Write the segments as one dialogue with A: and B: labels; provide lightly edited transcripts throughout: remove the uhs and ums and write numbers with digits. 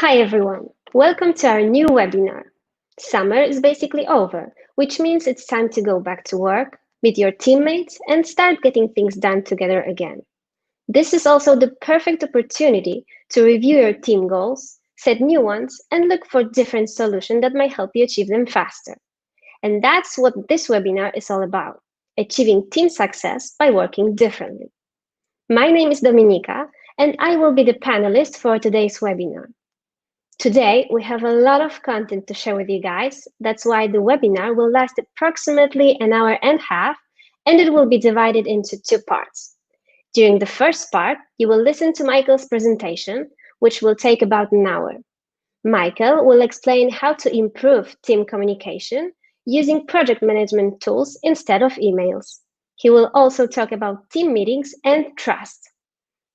A: Hi everyone, welcome to our new webinar. Summer is basically over, which means it's time to go back to work, meet your teammates, and start getting things done together again. This is also the perfect opportunity to review your team goals, set new ones, and look for different solutions that might help you achieve them faster. And that's what this webinar is all about, achieving team success by working differently. My name is Dominika, and I will be the panelist for today's webinar. Today, we have a lot of content to share with you guys. That's why the webinar will last approximately an hour and a half, and it will be divided into two parts. During the first part, you will listen to Michael's presentation, which will take about an hour. Michael will explain how to improve team communication using project management tools instead of emails. He will also talk about team meetings and trust.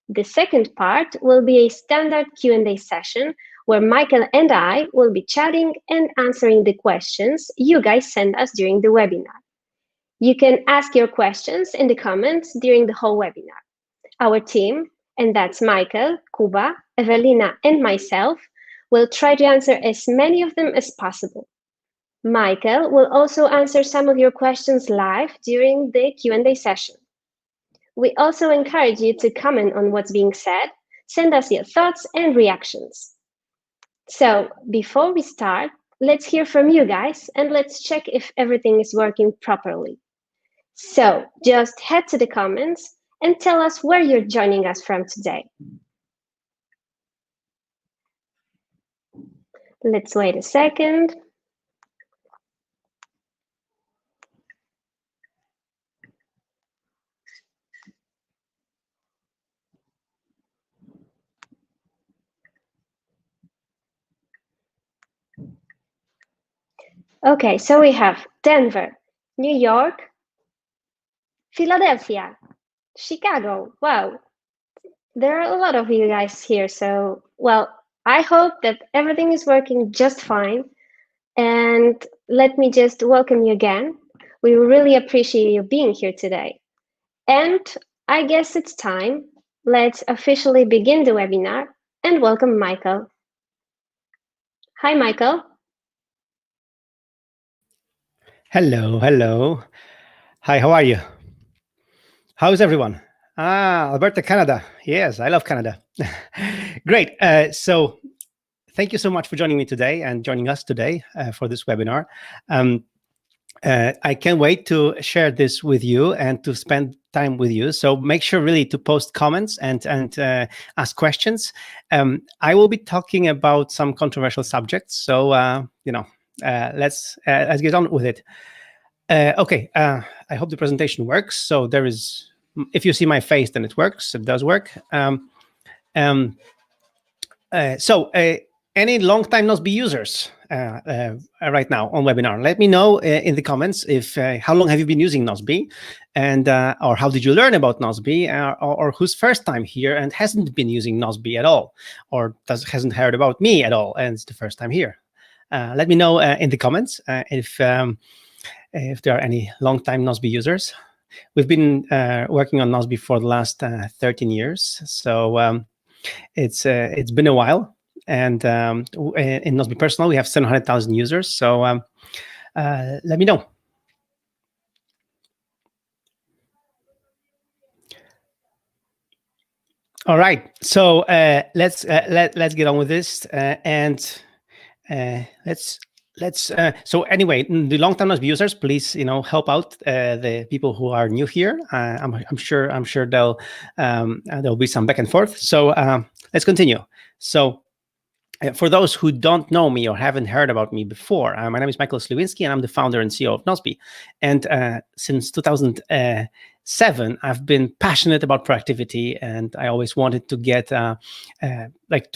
A: The second part will be a standard Q&A session where Michael and I will be chatting and answering the questions you guys send us during the webinar. You can ask your questions in the comments during the whole webinar. Our team, and that's Michael, Kuba, Evelina, and myself, will try to answer as many of them as possible. Michael will also answer some of your questions live during the Q&A session. We also encourage you to comment on what's being said, send us your thoughts and reactions. So before we start, let's hear from you guys and let's check if everything is working properly. So just head to the comments and tell us where you're joining us from today. Let's wait a second. Okay, so we have Denver, New York, Philadelphia, Chicago. Wow, there are a lot of you guys here. So, well, I hope that everything is working just fine. And let me just welcome you again. We really appreciate you being here today. And I guess it's time. Let's officially begin the webinar and welcome Michael. Hi, Michael.
B: Hello. Hi, how are you? How's everyone? Alberta, Canada. Yes, I love Canada. Great. So thank you so much for joining me today and joining us today for this webinar. I can't wait to share this with you and to spend time with you. So make sure really to post comments and ask questions. I will be talking about some controversial subjects. So, let's get on with it. Okay, I hope the presentation works. So there is, if you see my face, then it works. It does work. Any long-time Nozbe users right now on webinar, let me know in the comments if how long have you been using Nozbe, and or how did you learn about Nozbe, or who's first time here and hasn't been using Nozbe at all, or hasn't heard about me at all and it's the first time here. Let me know in the comments if there are any long-time Nozbe users. We've been working on Nozbe for the last 13 years, so it's been a while. And in Nozbe Personal, we have 700,000 users. So let me know. All right. So let's get on with this, and let's. So anyway, the long-time Nozbe users, please, help out the people who are new here. I'm sure there'll be some back and forth. So let's continue. So. For those who don't know me or haven't heard about me before, my name is Michael Sliwinski, and I'm the founder and CEO of Nozbe. And since 2007, I've been passionate about productivity, and I always wanted to get, to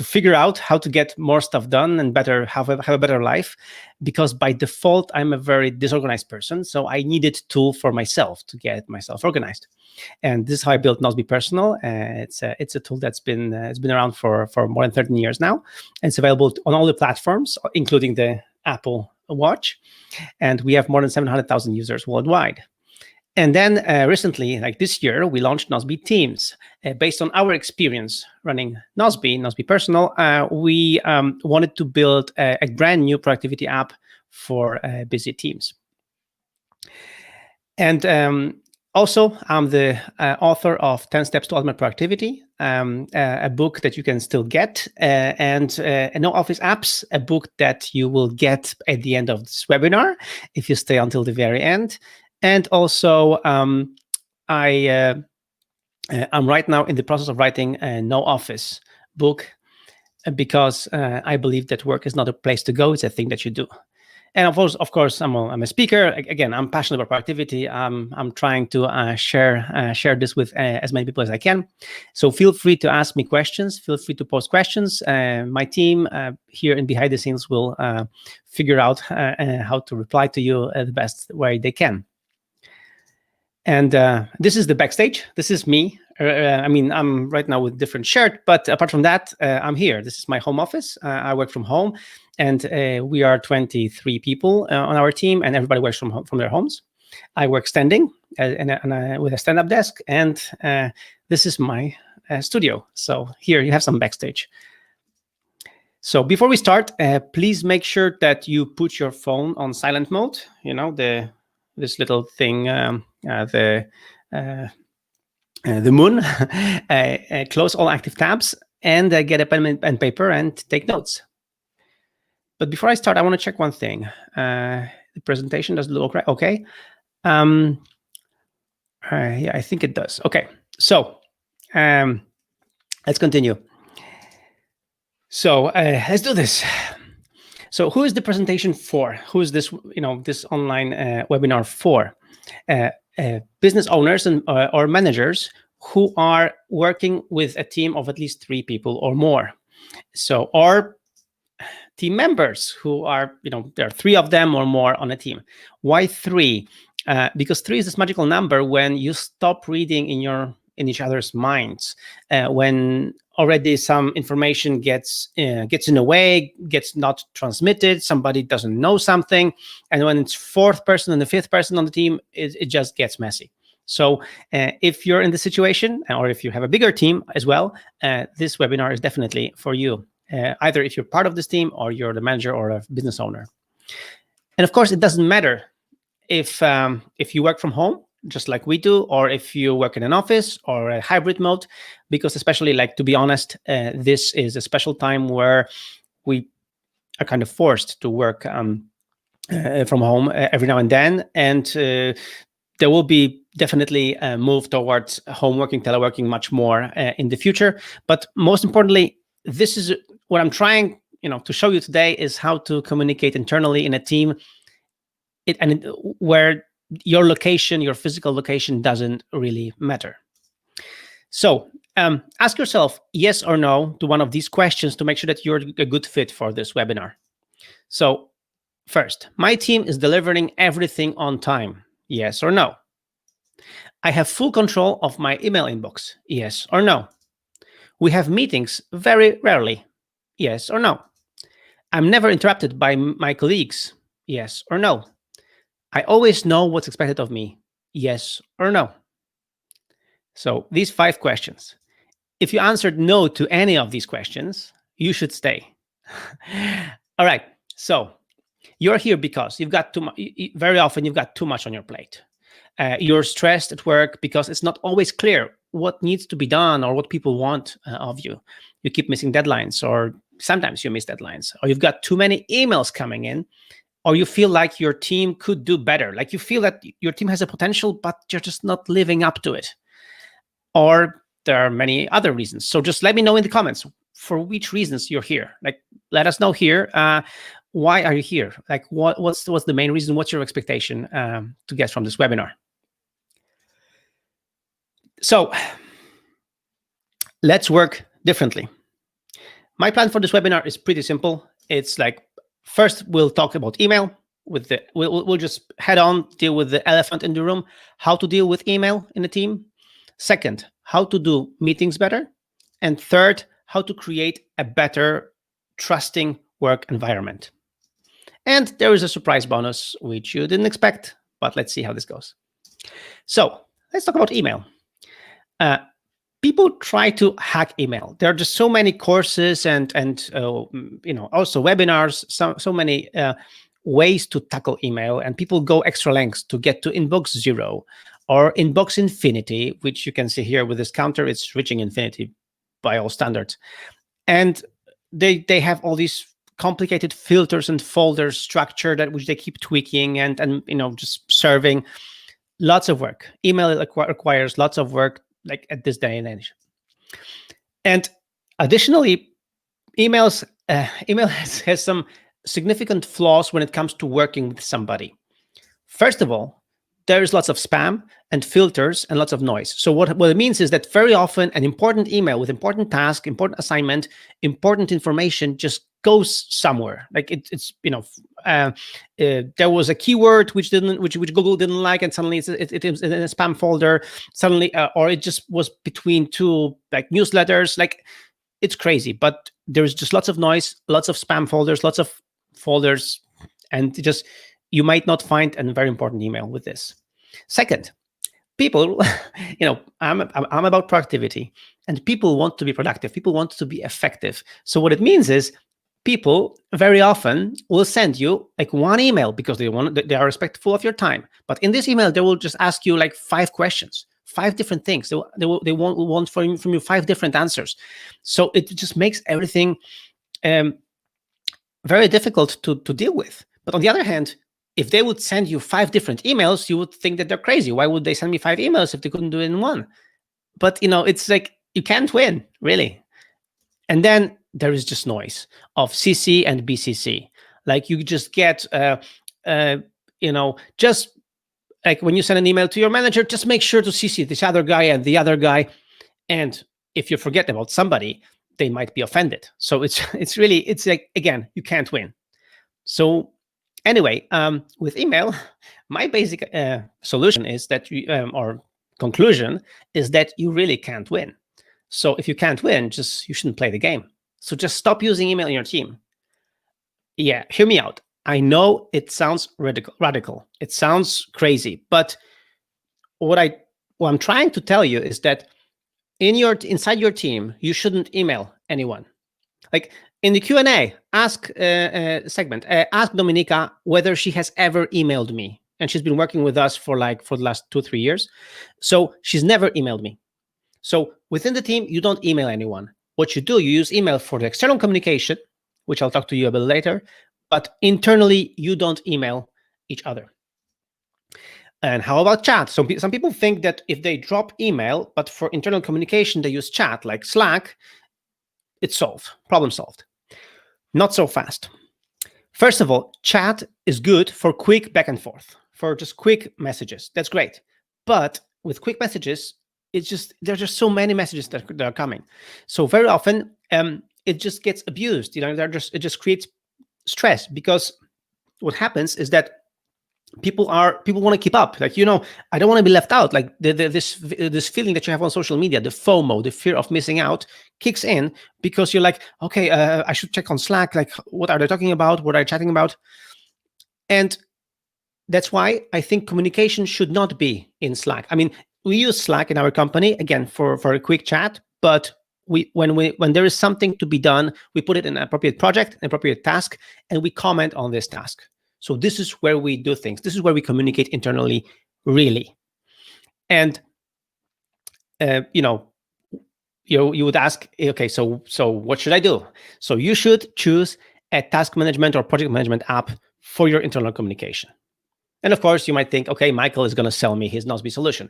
B: figure out how to get more stuff done and have a better life. Because by default, I'm a very disorganized person, so I needed a tool for myself to get myself organized. And this is how I built Nozbe Personal. It's a tool that's been around for more than 13 years now. And it's available on all the platforms, including the Apple Watch. And we have more than 700,000 users worldwide. And then recently, like this year, we launched Nozbe Teams. Based on our experience running Nozbe Personal, we wanted to build a brand new productivity app for busy teams. And also, I'm the author of 10 Steps to Ultimate Productivity, a book that you can still get, and No Office Apps, a book that you will get at the end of this webinar if you stay until the very end. And also, I'm right now in the process of writing a No Office book because I believe that work is not a place to go; it's a thing that you do. And of course, I'm a speaker. Again, I'm passionate about productivity. I'm trying to share this with as many people as I can. So feel free to ask me questions. Feel free to post questions. My team here in behind the scenes will figure out how to reply to you the best way they can. And this is the backstage. This is me. I mean, I'm right now with different shirt, but apart from that, I'm here. This is my home office. I work from home. And we are 23 people on our team, and everybody works from their homes. I work standing with a stand-up desk, and this is my studio. So here you have some backstage. So before we start, please make sure that you put your phone on silent mode. You know, this little thing, the moon. Close all active tabs and get a pen and paper and take notes. But before I start, I want to check one thing. The presentation does look right. Okay. Yeah, I think it does. Okay. So let's continue. So let's do this. So who is the presentation for? Who is this? This online webinar for? Business owners and or managers who are working with a team of at least 3 people or more. So or team members who are, there are 3 of them or more on a team. Why 3? Because 3 is this magical number when you stop reading in each other's minds, when already some information gets in a way, gets not transmitted, somebody doesn't know something, and when it's 4th person and the 5th person on the team, it just gets messy. So if you're in the situation, or if you have a bigger team as well, this webinar is definitely for you. Either if you're part of this team or you're the manager or a business owner. And of course, it doesn't matter if you work from home, just like we do, or if you work in an office or a hybrid mode, because especially, like, to be honest, this is a special time where we are kind of forced to work from home every now and then. And there will be definitely a move towards home working, teleworking much more in the future. But most importantly, this is what I'm trying, to show you today is how to communicate internally in a team, where your location, your physical location, doesn't really matter. So ask yourself yes or no to one of these questions to make sure that you're a good fit for this webinar. So first, my team is delivering everything on time. Yes or no? I have full control of my email inbox. Yes or no? We have meetings very rarely. Yes or no? I'm never interrupted by my colleagues. Yes or no? I always know what's expected of me. Yes or no? So these 5 questions. If you answered no to any of these questions, you should stay. All right. So you're here because you've got too much. Very often you've got too much on your plate. You're stressed at work because it's not always clear what needs to be done or what people want of you. You keep missing deadlines, or sometimes you miss deadlines, or you've got too many emails coming in, or you feel like your team could do better. Like you feel that your team has a potential, but you're just not living up to it. Or there are many other reasons. So just let me know in the comments for which reasons you're here. Like, let us know here. Why are you here? Like, what's the main reason? What's your expectation to get from this webinar? So let's work differently. My plan for this webinar is pretty simple. It's like, first, we'll talk about email. We'll just head on, deal with the elephant in the room, how to deal with email in a team. Second, how to do meetings better. And third, how to create a better, trusting work environment. And there is a surprise bonus, which you didn't expect, but let's see how this goes. So let's talk about email. People try to hack email. There are just so many courses and also webinars, so many ways to tackle email, and people go extra lengths to get to inbox zero or inbox infinity, which you can see here with this counter. It's reaching infinity by all standards, and they have all these complicated filters and folders structure that which they keep tweaking and just serving. Lots of work. Email requires lots of work, like at this day and age. And additionally, email has some significant flaws when it comes to working with somebody. First of all, there's lots of spam and filters and lots of noise. So what it means is that very often an important email with important task, important assignment, important information just goes somewhere. Like there was a keyword which Google didn't like, and suddenly it's in a spam folder. Suddenly, or it just was between two like newsletters. Like, it's crazy. But there's just lots of noise, lots of spam folders, lots of folders, and just you might not find a very important email with this. Second, people, I'm about productivity, and people want to be productive. People want to be effective. So what it means is people very often will send you like one email because they are respectful of your time. But in this email, they will just ask you like 5 questions, 5 different things. They want from you 5 different answers. So it just makes everything very difficult to deal with. But on the other hand, if they would send you 5 different emails, you would think that they're crazy. Why would they send me 5 emails if they couldn't do it in one? But it's like you can't win, really. And then there is just noise of CC and BCC. Like you just get, just like when you send an email to your manager, just make sure to CC this other guy and the other guy. And if you forget about somebody, they might be offended. So it's like, again, you can't win. So anyway, with email, my basic solution is that or conclusion is that you really can't win. So if you can't win, you shouldn't play the game. So just stop using email in your team. Yeah, hear me out. I know it sounds radical. It sounds crazy, but what I'm trying to tell you is that inside your team, you shouldn't email anyone. Like in the Q&A, ask segment, ask Dominika whether she has ever emailed me, and she's been working with us for the last 2-3 years. So she's never emailed me. So within the team, you don't email anyone. What you do, you use email for the external communication, which I'll talk to you a bit later, but internally, you don't email each other. And how about chat? So some people think that if they drop email, but for internal communication, they use chat like Slack, it's solved, problem solved. Not so fast. First of all, chat is good for quick back and forth, for just quick messages. That's great. But with quick messages, there's just so many messages that are coming. So very often, it just gets abused. It just creates stress, because what happens is that people want to keep up. Like, I don't want to be left out. Like this feeling that you have on social media, the FOMO, the fear of missing out, kicks in because you're like, okay, I should check on Slack. Like, what are they talking about? What are they chatting about? And that's why I think communication should not be in Slack. I mean, we use Slack in our company, again, for a quick chat, but when there is something to be done, we put it in an appropriate project, an appropriate task, and we comment on this task. So this is where we do things. This is where we communicate internally, really. And you would ask, okay, so what should I do? So you should choose a task management or project management app for your internal communication. And of course, you might think, okay, Michael is going to sell me his Nozbe solution.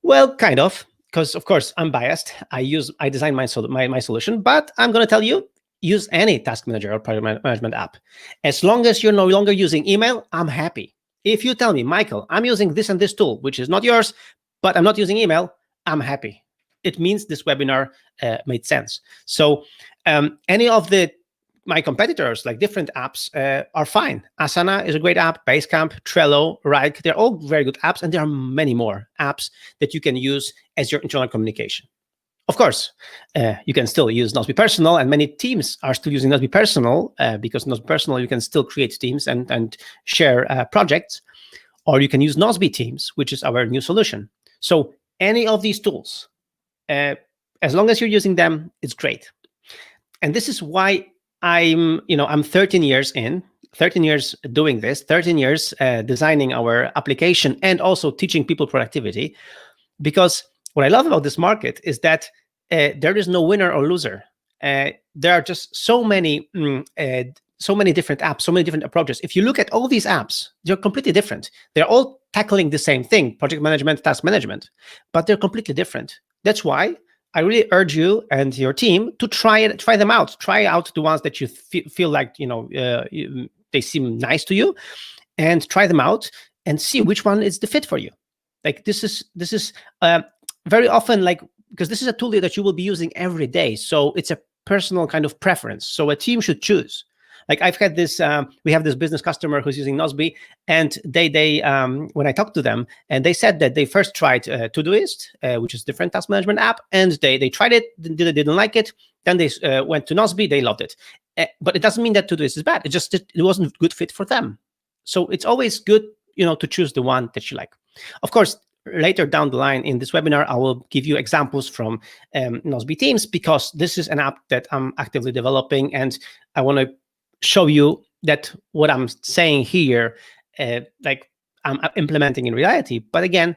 B: Well, kind of, because of course I'm biased. I designed my solution, but I'm going to tell you, use any task manager or project management app. As long as you're no longer using email, I'm happy. If you tell me, Michael, I'm using this and this tool, which is not yours, but I'm not using email, I'm happy. It means this webinar made sense. So any of my competitors, like different apps, are fine. Asana is a great app, Basecamp, Trello, Rike, they're all very good apps, and there are many more apps that you can use as your internal communication. Of course, you can still use Nozbe Personal, and many teams are still using Nozbe Personal because Nozbe Personal, you can still create teams and share projects. or you can use Nozbe Teams, which is our new solution. So any of these tools, as long as you're using them, it's great. And this is why I'm 13 years in, 13 years doing this, 13 years designing our application and also teaching people productivity. Because what I love about this market is that there is no winner or loser. There are just so many different apps, so many different approaches. If you look at all these apps, they're completely different. They're all tackling the same thing, project management, task management, but they're completely different. That's why I really urge you and your team to try them out. Try out the ones that you feel like they seem nice to you, and try them out and see which one is the fit for you. Like this is very often, like, because this is a tool that you will be using every day, so it's a personal kind of preference. So a team should choose. Like I've had this, we have this business customer who's using Nozbe, and they when I talked to them, and they said that they first tried Todoist, which is a different task management app, and they tried it, didn't like it. Then they went to Nozbe, they loved it. But it doesn't mean that Todoist is bad. It just it wasn't a good fit for them. So it's always good, to choose the one that you like. Of course, later down the line in this webinar, I will give you examples from Nozbe Teams, because this is an app that I'm actively developing, and I want to show you that what I'm saying here, like I'm implementing in reality. But again,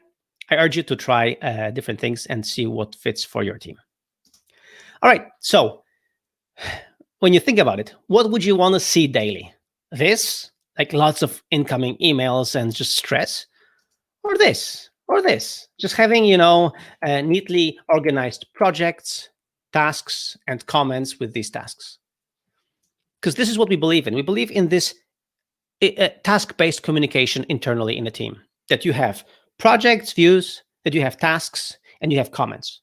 B: I urge you to try different things and see what fits for your team. All right, so when you think about it, what would you want to see daily? This, like lots of incoming emails and just stress, or this, just having, neatly organized projects, tasks, and comments with these tasks. Because this is what we believe in. We believe in this task-based communication internally in a team, that you have projects, views, that you have tasks, and you have comments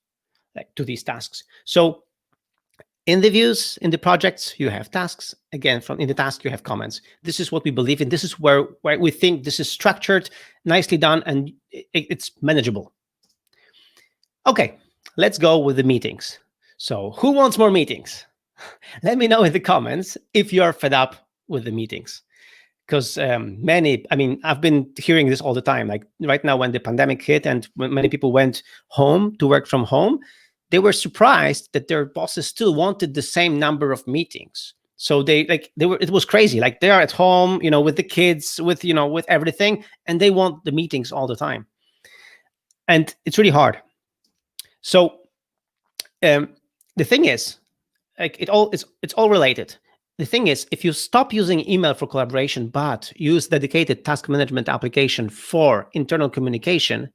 B: to these tasks. So in the views, in the projects, you have tasks. Again, in the task, you have comments. This is what we believe in. This is where we think this is structured, nicely done, and it's manageable. Okay, let's go with the meetings. So who wants more meetings? Let me know in the comments if you're fed up with the meetings. Because I've been hearing this all the time. Like right now, when the pandemic hit and when many people went home to work from home, they were surprised that their bosses still wanted the same number of meetings. So it was crazy. Like they are at home, with the kids, with everything, and they want the meetings all the time. And it's really hard. So the thing is, like it's all related. The thing is, if you stop using email for collaboration, but use dedicated task management application for internal communication,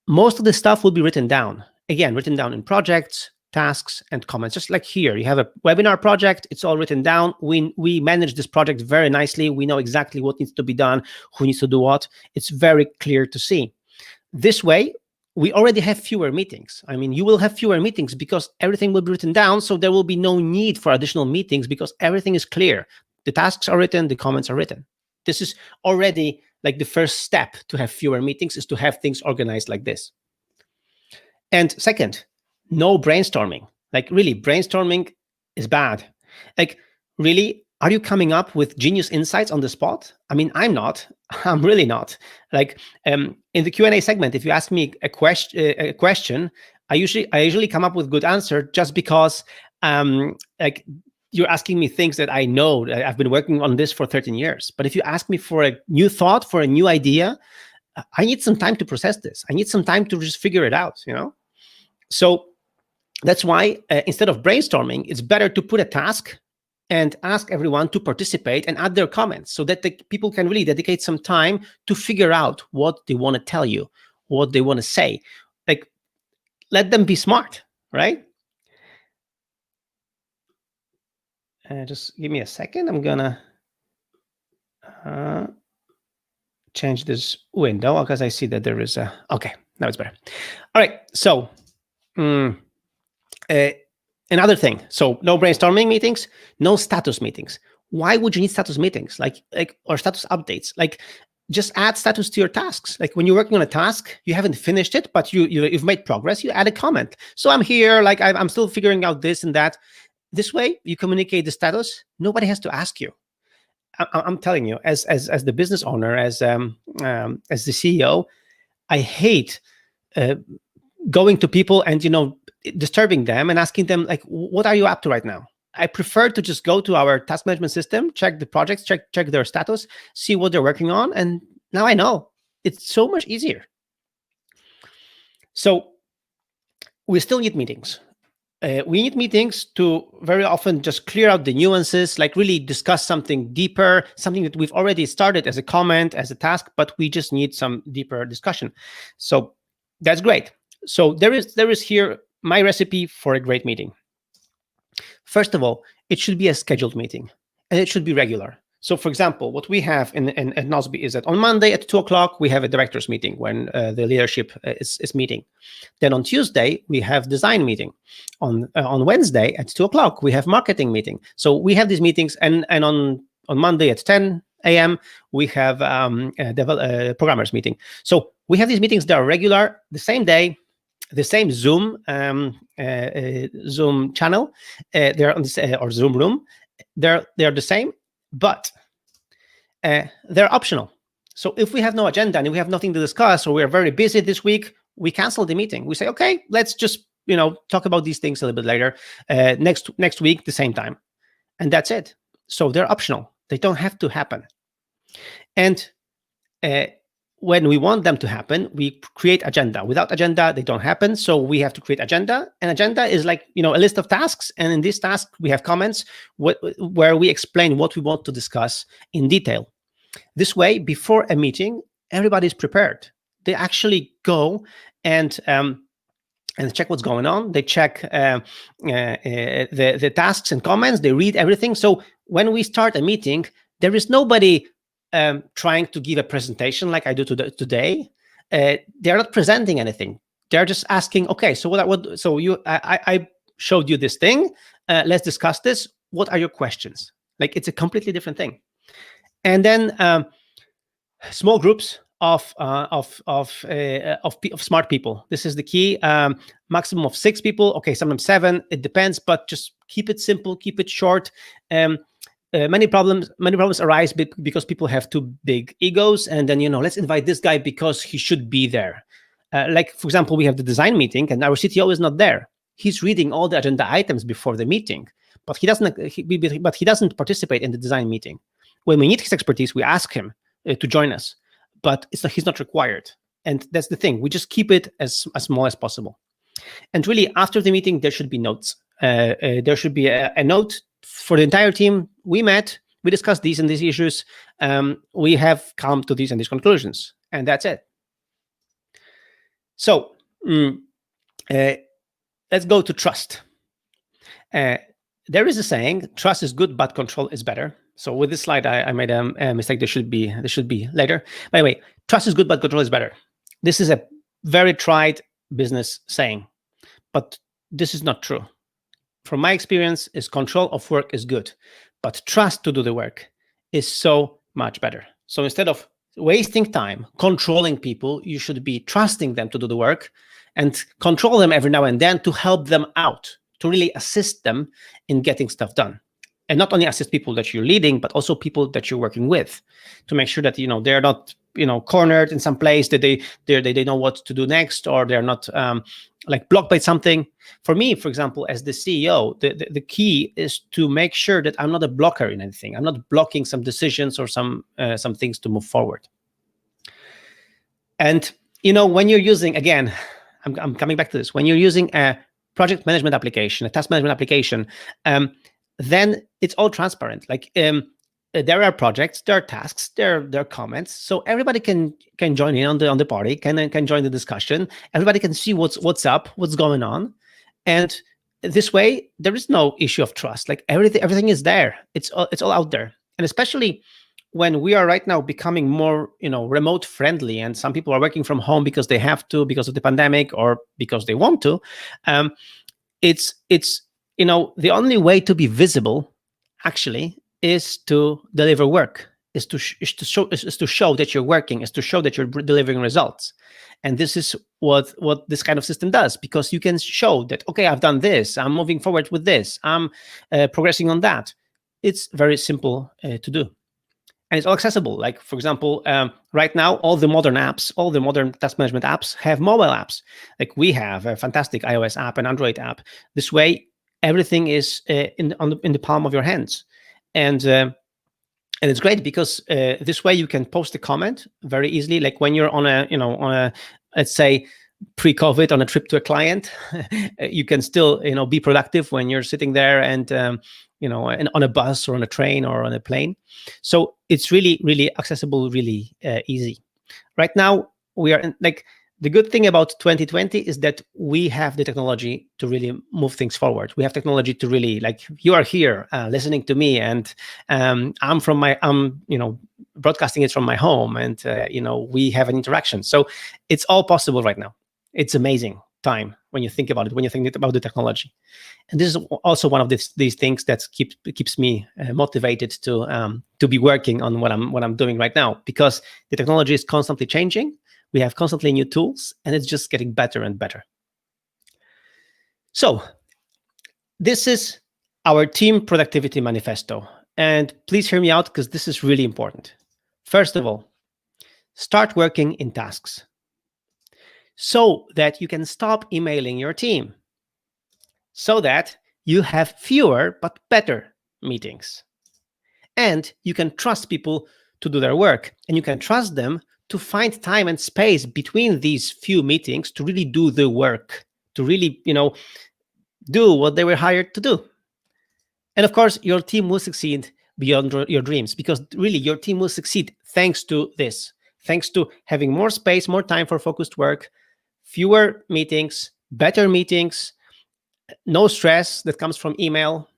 B: most of the stuff will be written down. Again, written down in projects, tasks, and comments. Just like here, you have a webinar project, it's all written down. We manage this project very nicely. We know exactly what needs to be done, who needs to do what. It's very clear to see. This way, we already have fewer meetings. You will have fewer meetings because everything will be written down, so there will be no need for additional meetings because everything is clear. The tasks are written, the comments are written. This is already like the first step to have fewer meetings, is to have things organized like this. And second, no brainstorming. Like really, brainstorming is bad. Like really, are you coming up with genius insights on the spot? I'm not. I'm really not. Like in the Q&A segment, if you ask me a question, I usually come up with good answer just because like you're asking me things that I know. I've been working on this for 13 years. But if you ask me for a new thought, for a new idea, I need some time to process this. I need some time to just figure it out, So that's why instead of brainstorming, it's better to put a task and ask everyone to participate and add their comments so that the people can really dedicate some time to figure out what they want to tell you, what they want to say. Like, let them be smart, right? Just give me a second. I'm gonna change this window because I see that there is a, okay, now it's better. All right, so another thing, so no brainstorming meetings, no status meetings. Why would you need status meetings or status updates? Like just add status to your tasks. Like when you're working on a task, you haven't finished it, but you've made progress, you add a comment. So I'm here, like I'm still figuring out this and that. This way you communicate the status. Nobody has to ask you. I'm telling you, as the business owner, as as the CEO, I hate going to people and disturbing them and asking them like, what are you up to right now? I prefer to just go to our task management system, check the projects, check their status, see what they're working on, and now I know. It's so much easier. So we still need meetings. We need meetings to very often just clear out the nuances, like really discuss something deeper, something that we've already started as a comment, as a task, but we just need some deeper discussion. So that's great. So there is here my recipe for a great meeting. First of all, it should be a scheduled meeting, and it should be regular. So, for example, what we have in Nozbe is that on Monday at 2:00 we have a directors meeting when the leadership is meeting. Then on Tuesday we have design meeting. On Wednesday at 2:00 we have marketing meeting. So we have these meetings, and on Monday at 10 a.m. we have programmers meeting. So we have these meetings that are regular, the same day, the same Zoom Zoom channel. They're on this, or Zoom room. They're the same. But they're optional. So if we have no agenda and we have nothing to discuss, or we're very busy this week, we cancel the meeting. We say, okay, let's just talk about these things a little bit later, next week, the same time, and that's it. So they're optional. They don't have to happen. And when we want them to happen, we create agenda. Without agenda, they don't happen. So we have to create agenda. And agenda is like, a list of tasks. And in this task, we have comments where we explain what we want to discuss in detail. This way, before a meeting, everybody's prepared. They actually go and check what's going on. They check the tasks and comments. They read everything. So when we start a meeting, there is nobody trying to give a presentation like I do today. They're not presenting anything. They're just asking, okay, so I showed you this thing. Let's discuss this. What are your questions? Like, it's a completely different thing. And then small groups of smart people. This is the key. Maximum of 6 people. Okay, sometimes 7. It depends, but just keep it simple, keep it short. Many problems arise because people have too big egos, and then let's invite this guy because he should be there. Like, for example, we have the design meeting, and our CTO is not there. He's reading all the agenda items before the meeting, but he doesn't participate in the design meeting. When we need his expertise, we ask him to join us, but he's not required. And that's the thing. We just keep it as small as possible. And really, after the meeting, there should be notes. There should be a note for the entire team. We met, we discussed these and these issues. We have come to these and these conclusions, and that's it. So let's go to trust. There is a saying, trust is good, but control is better. So with this slide, I made a mistake. There should be later. By the way, trust is good, but control is better. This is a very tried business saying, but this is not true. From my experience, is control of work is good, but trust to do the work is so much better. So instead of wasting time controlling people, you should be trusting them to do the work and control them every now and then to help them out, to really assist them in getting stuff done. And not only assist people that you're leading, but also people that you're working with, to make sure that they're not cornered in some place, that they know what to do next, or they're not like blocked by something. For me, for example, as the CEO, the key is to make sure that I'm not a blocker in anything. I'm not blocking some decisions or some things to move forward. And when you're using, again, I'm coming back to this, when you're using a project management application, a task management application, then it's all transparent. Like there are projects, there are tasks, there are comments, so everybody can join in on the party, can join the discussion. Everybody can see what's up, what's going on, and this way there is no issue of trust. Like everything is there. It's all out there, and especially when we are right now becoming more remote friendly, and some people are working from home because they have to, because of the pandemic, or because they want to. It's the only way to be visible, actually, is to deliver work, is to show that you're working, is to show that you're delivering results. And this is what this kind of system does, because you can show that, okay, I've done this, I'm moving forward with this, I'm progressing on that. It's very simple to do. and it's all accessible. Like, for example, right now, all the modern apps, all the modern task management apps have mobile apps. Like we have a fantastic iOS app and Android app. This way, everything is in the palm of your hands, and it's great because this way you can post a comment very easily. Like when you're on a let's say pre-COVID on a trip to a client, you can still be productive when you're sitting there and on a bus or on a train or on a plane. So it's really, really accessible, really easy. Right now, we are like, the good thing about 2020 is that we have the technology to really move things forward. We have technology to really, like, you are here listening to me, and I'm broadcasting it from my home, and we have an interaction. So it's all possible right now. It's amazing time when you think about it, when you think about the technology. And this is also one of these things that keeps me motivated to be working on what I'm doing right now, because the technology is constantly changing. We have constantly new tools, and it's just getting better and better. So this is our team productivity manifesto. And please hear me out, because this is really important. First of all, start working in tasks so that you can stop emailing your team, so that you have fewer but better meetings. And you can trust people to do their work, and you can trust them to find time and space between these few meetings to really do the work, to really, do what they were hired to do. And of course, your team will succeed beyond your dreams, because really your team will succeed thanks to this, thanks to having more space, more time for focused work, fewer meetings, better meetings, no stress that comes from email,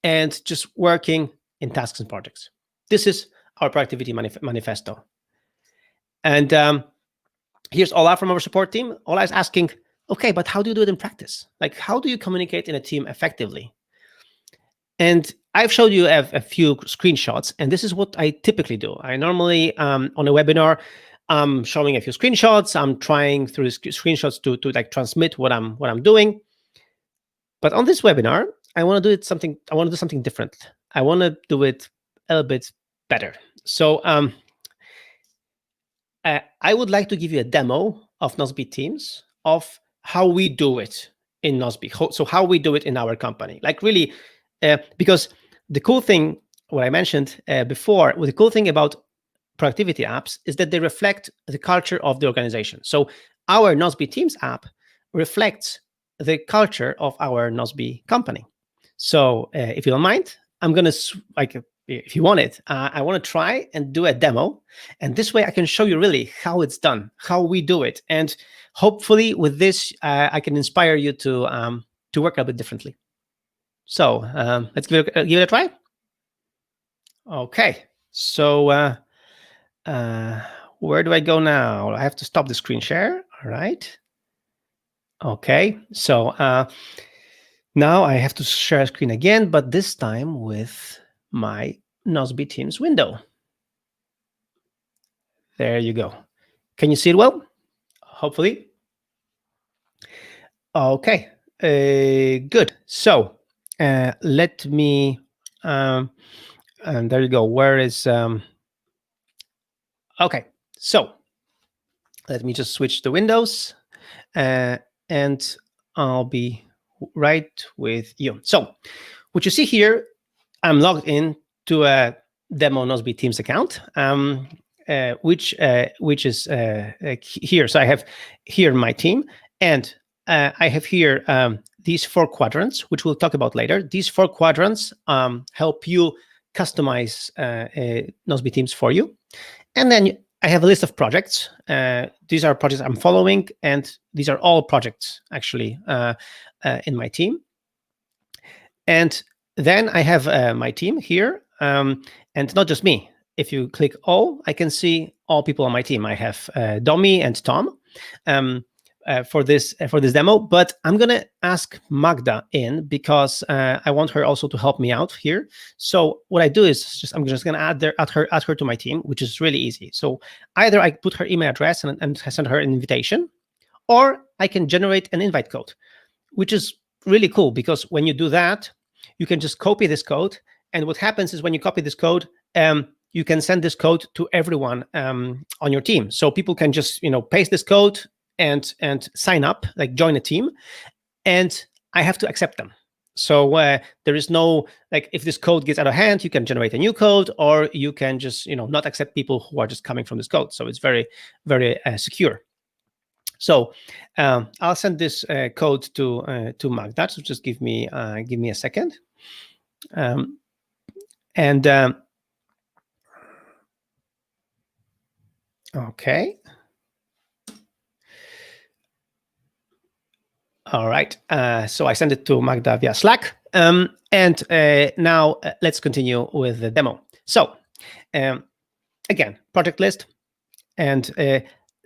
B: and just working in tasks and projects. This is our productivity manifesto. And here's Ola from our support team. Ola is asking, okay, but how do you do it in practice? Like, how do you communicate in a team effectively? And I've showed you a few screenshots, and this is what I typically do. I normally, on a webinar, I'm showing a few screenshots. I'm trying through the screenshots to like transmit what I'm doing. But on this webinar, I want to do something different. I want to do it a little bit better. So I would like to give you a demo of Nozbe Teams, of how we do it in Nozbe. So how we do it in our company, like really, because the cool thing, what I mentioned before, the cool thing about productivity apps is that they reflect the culture of the organization. So our Nozbe Teams app reflects the culture of our Nozbe company. So if you don't mind, I'm going to, if you want it, I want to try and do a demo. And this way I can show you really how it's done, how we do it. And hopefully with this, I can inspire you to work a bit differently. So let's give it a try. Okay. So where do I go now? I have to stop the screen share. All right. Okay. So now I have to share a screen again, but this time with my Nozbe Teams window. There you go. Can you see it well? Hopefully. Okay, good. So let me, and there you go. Where is, okay, so let me just switch the windows and I'll be right with you. So what you see here, I'm logged in to a demo Nozbe Teams account, which is here. So I have here my team, and I have here these 4 quadrants, which we'll talk about later. These 4 quadrants help you customize Nozbe Teams for you. And then I have a list of projects. These are projects I'm following, and these are all projects actually in my team. And then I have my team here, and not just me. If you click all, I can see all people on my team. I have Domi and Tom for this demo, but I'm gonna ask Magda in because I want her also to help me out here. So what I do is I'm just gonna add her to my team, which is really easy. So either I put her email address and send her an invitation, or I can generate an invite code, which is really cool because when you do that, you can just copy this code. And what happens is when you copy this code, you can send this code to everyone on your team. So people can just paste this code and sign up, like join a team, and I have to accept them. So there is no, like, if this code gets out of hand, you can generate a new code, or you can just not accept people who are just coming from this code. So it's very, very secure. So I'll send this code to Magda. So just give me a second. Okay. All right. So I send it to Magda via Slack. And now let's continue with the demo. So again, project list, and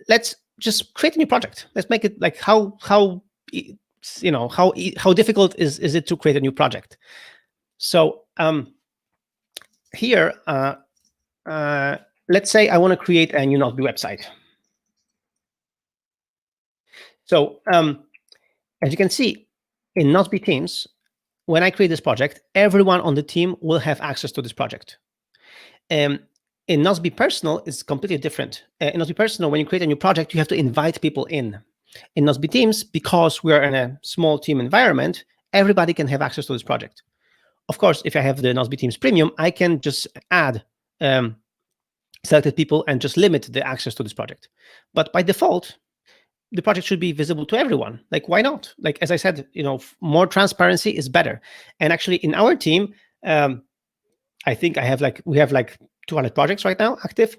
B: let's just create a new project. Let's make it like how difficult is it to create a new project. So here, let's say I want to create a new Nozbe website. So as you can see, in Nozbe Teams, when I create this project, everyone on the team will have access to this project. In Nozbe Personal, it's completely different. In Nozbe Personal, when you create a new project, you have to invite people in. In Nozbe Teams, because we are in a small team environment, everybody can have access to this project. Of course, if I have the Nozbe Teams Premium, I can just add selected people and just limit the access to this project. But by default, the project should be visible to everyone. Like, why not? Like, as I said, more transparency is better. And actually, in our team, I think we have like 200 projects right now active,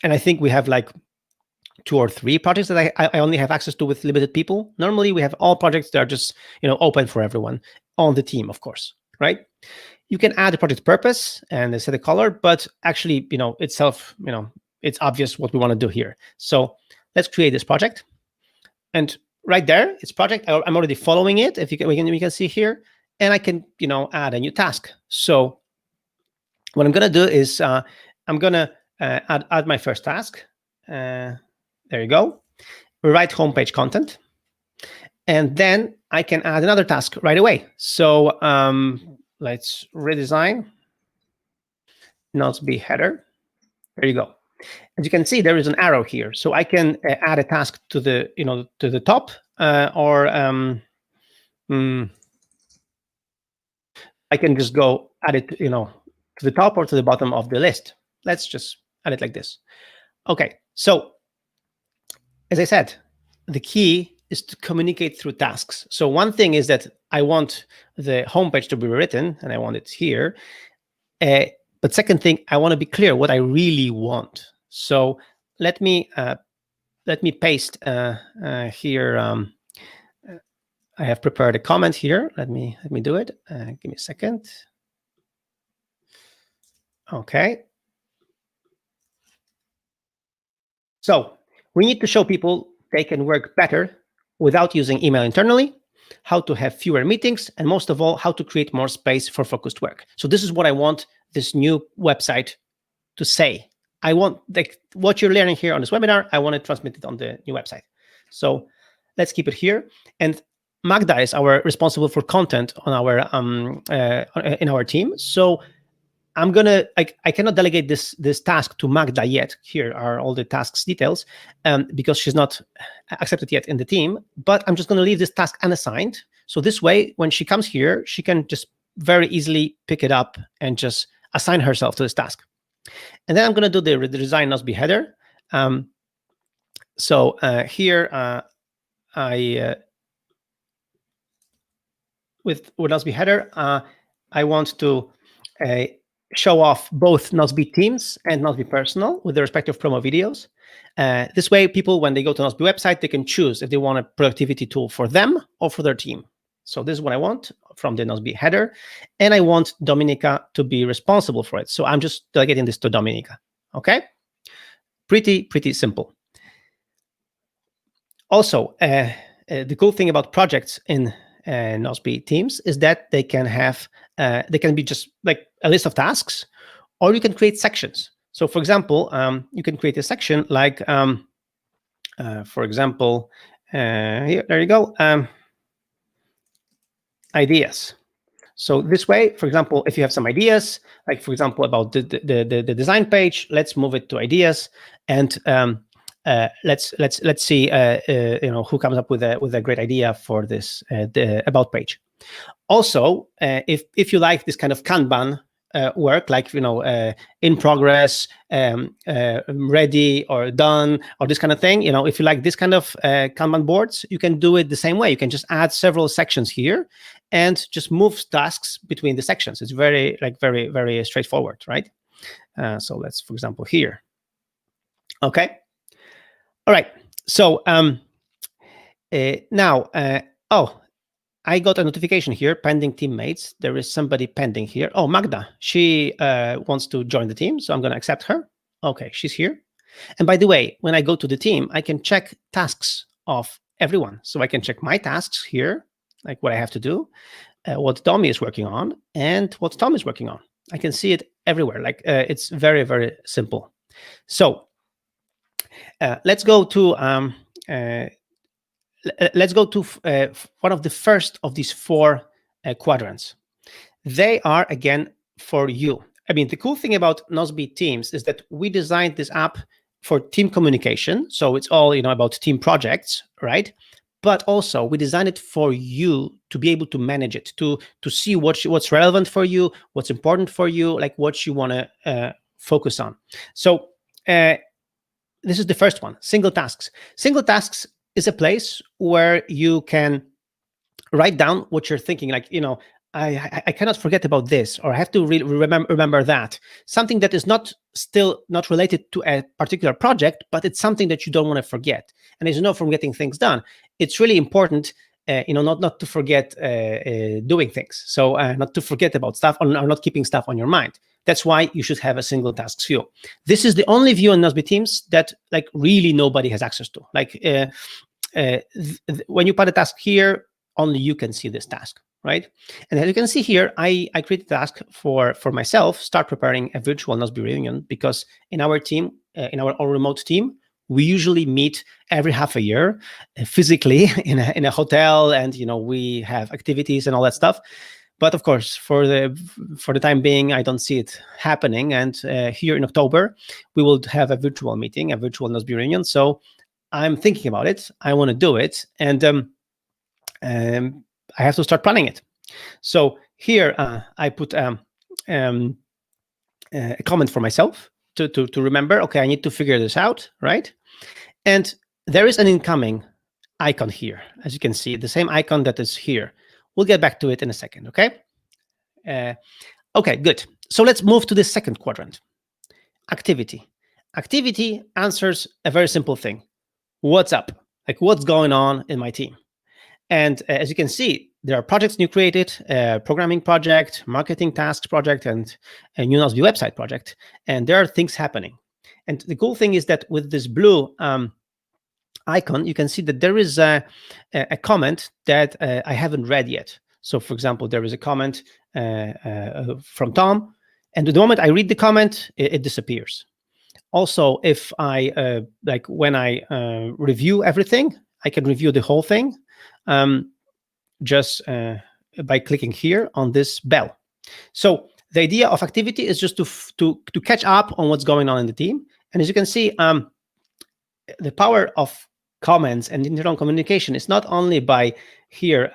B: and I think we have like 2 or 3 projects that I only have access to with limited people. Normally, we have all projects that are just open for everyone on the team, of course, right? You can add a project purpose and set a color, but actually, itself, it's obvious what we want to do here. So let's create this project. And right there, it's project. I'm already following it. If we can see here, and I can add a new task. So what I'm gonna do is I'm gonna add my first task. There you go. Write homepage content, and then I can add another task right away. So let's redesign Nozbe header. There you go. As you can see, there is an arrow here, so I can add a task to the to the top, or I can just go add it to the top or to the bottom of the list. Let's just add it like this. Okay, so as I said, the key is to communicate through tasks. So one thing is that I want the homepage to be written, and I want it here. But second thing, I want to be clear what I really want. So let me paste here. I have prepared a comment here. Let me do it. Give me a second. Okay. So we need to show people they can work better without using email internally, how to have fewer meetings, and most of all, how to create more space for focused work. So this is what I want this new website to say. I want what you're learning here on this webinar, I want to transmit it on the new website. So let's keep it here. And Magda is our responsible for content on our in our team. So I'm gonna I cannot delegate this task to Magda yet. Here are all the tasks details, because she's not accepted yet in the team. But I'm just gonna leave this task unassigned. So this way, when she comes here, she can just very easily pick it up and just assign herself to this task. And then I'm gonna do the redesign Nozbe header. So here with Nozbe header, I want to show off both Nozbe Teams and Nozbe Personal with the respective promo videos. This way, people, when they go to Nozbe website, they can choose if they want a productivity tool for them or for their team. So this is what I want from the Nozbe header. And I want Dominika to be responsible for it. So I'm just delegating this to Dominika. Okay? Pretty simple. Also, the cool thing about projects in Nozbe Teams is that they can be just like a list of tasks, or you can create sections. So for example, you can create a section like, for example, here, there you go, ideas. So this way, for example, if you have some ideas, like for example about the design page, let's move it to ideas, and let's see who comes up with a great idea for this the about page. Also, if you like this kind of Kanban work, like in progress, ready or done, or this kind of thing, if you like this kind of Kanban boards, you can do it the same way. You can just add several sections here and just move tasks between the sections. It's very very straightforward, right? So let's, for example, here. Okay. All right. So now, oh, I got a notification here, pending teammates. There is somebody pending here. Oh, Magda, she wants to join the team, so I'm going to accept her. Okay, she's here. And by the way, when I go to the team, I can check tasks of everyone. So I can check my tasks here, like what I have to do, what Tommy is working on, and what Tom is working on. I can see it everywhere. Like it's very, very simple. So let's go to one of the first of these four quadrants. They are, again, for you. I mean, the cool thing about Nozbe Teams is that we designed this app for team communication. So it's all about team projects, right? But also we designed it for you to be able to manage it, to see what's relevant for you, what's important for you, like what you want to focus on. So this is the first one, single tasks. Single tasks is a place where you can write down what you're thinking. Like, I cannot forget about this, or I have to remember that. Something that is still not related to a particular project, but it's something that you don't want to forget. And as you know from getting things done, it's really important, not to forget doing things. So not to forget about stuff, or not keeping stuff on your mind. That's why you should have a single tasks view. This is the only view in Nozbe Teams that like really nobody has access to. Like when you put a task here, only you can see this task, right? And as you can see here, I created a task for myself, start preparing a virtual Nozbe reunion, because in our team, in our remote team, we usually meet every half a year physically in a hotel, and we have activities and all that stuff. But of course, for the time being, I don't see it happening. And here in October, we will have a virtual meeting, a virtual Nozbe reunion. So I'm thinking about it. I want to do it, and I have to start planning it. So here I put a comment for myself to remember. Okay, I need to figure this out, right? And there is an incoming icon here, as you can see, the same icon that is here. We'll get back to it in a second, okay? Okay, good. So let's move to the second quadrant, activity. Activity answers a very simple thing. What's up? Like, what's going on in my team? And as you can see, there are projects you created, programming project, marketing tasks project, and a new Nozbe website project. And there are things happening. And the cool thing is that with this blue icon, you can see that there is a comment that I haven't read yet. So for example, there is a comment from Tom, and the moment I read the comment, it disappears. Also, if I when I review everything, I can review the whole thing just by clicking here on this bell. So the idea of activity is just to catch up on what's going on in the team. And as you can see, the power of comments and internal communication is not only by here,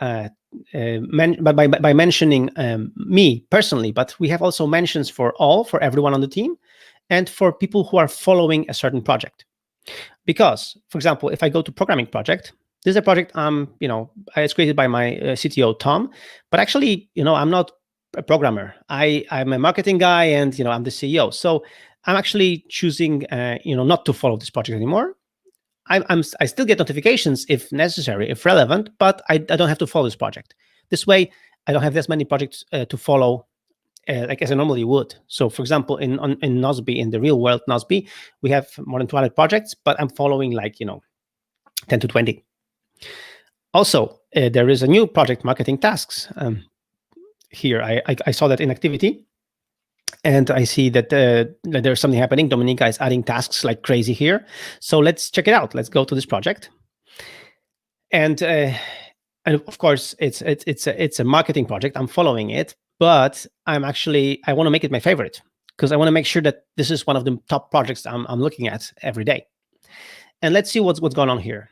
B: by mentioning me personally, but we have also mentions for everyone on the team, and for people who are following a certain project. Because, for example, if I go to programming project, this is a project it's created by my CTO Tom, but actually, I'm not a programmer. I'm a marketing guy, and I'm the CEO. So I'm actually choosing not to follow this project anymore. I still get notifications if necessary, if relevant, but I don't have to follow this project. This way, I don't have as many projects to follow like as I normally would. So, for example, in Nozbe, in the real world Nozbe, we have more than 200 projects, but I'm following 10 to 20. Also, there is a new project, marketing tasks. Here, I saw that in activity, and I see that there's something happening. Dominika is adding tasks like crazy here. So let's check it out. Let's go to this project. And and of course it's a marketing project. I'm following it, but I want to make it my favorite because I want to make sure that this is one of the top projects I'm looking at every day. And let's see what's going on here.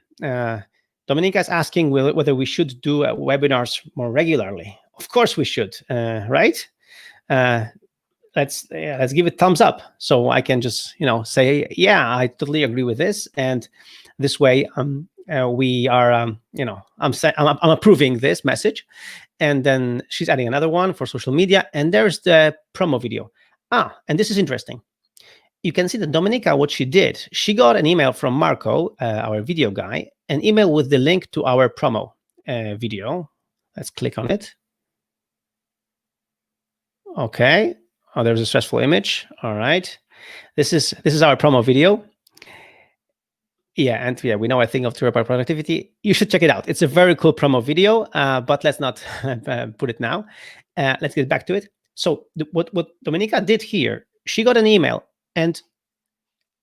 B: Dominica is asking whether we should do webinars more regularly. Of course we should, right? Let's give it thumbs up, so I can just say, yeah, I totally agree with this, and this way we are I'm approving this message. And then she's adding another one for social media, and there's the promo video. And this is interesting. You can see that Dominica, what she did, she got an email from Marco, our video guy, an email with the link to our promo video. Let's click on it. Okay. Oh, there's a stressful image. All right. This is our promo video. Yeah, and we know a thing of about productivity. You should check it out. It's a very cool promo video, but let's not put it now. Let's get back to it. So what Dominica did here, she got an email, and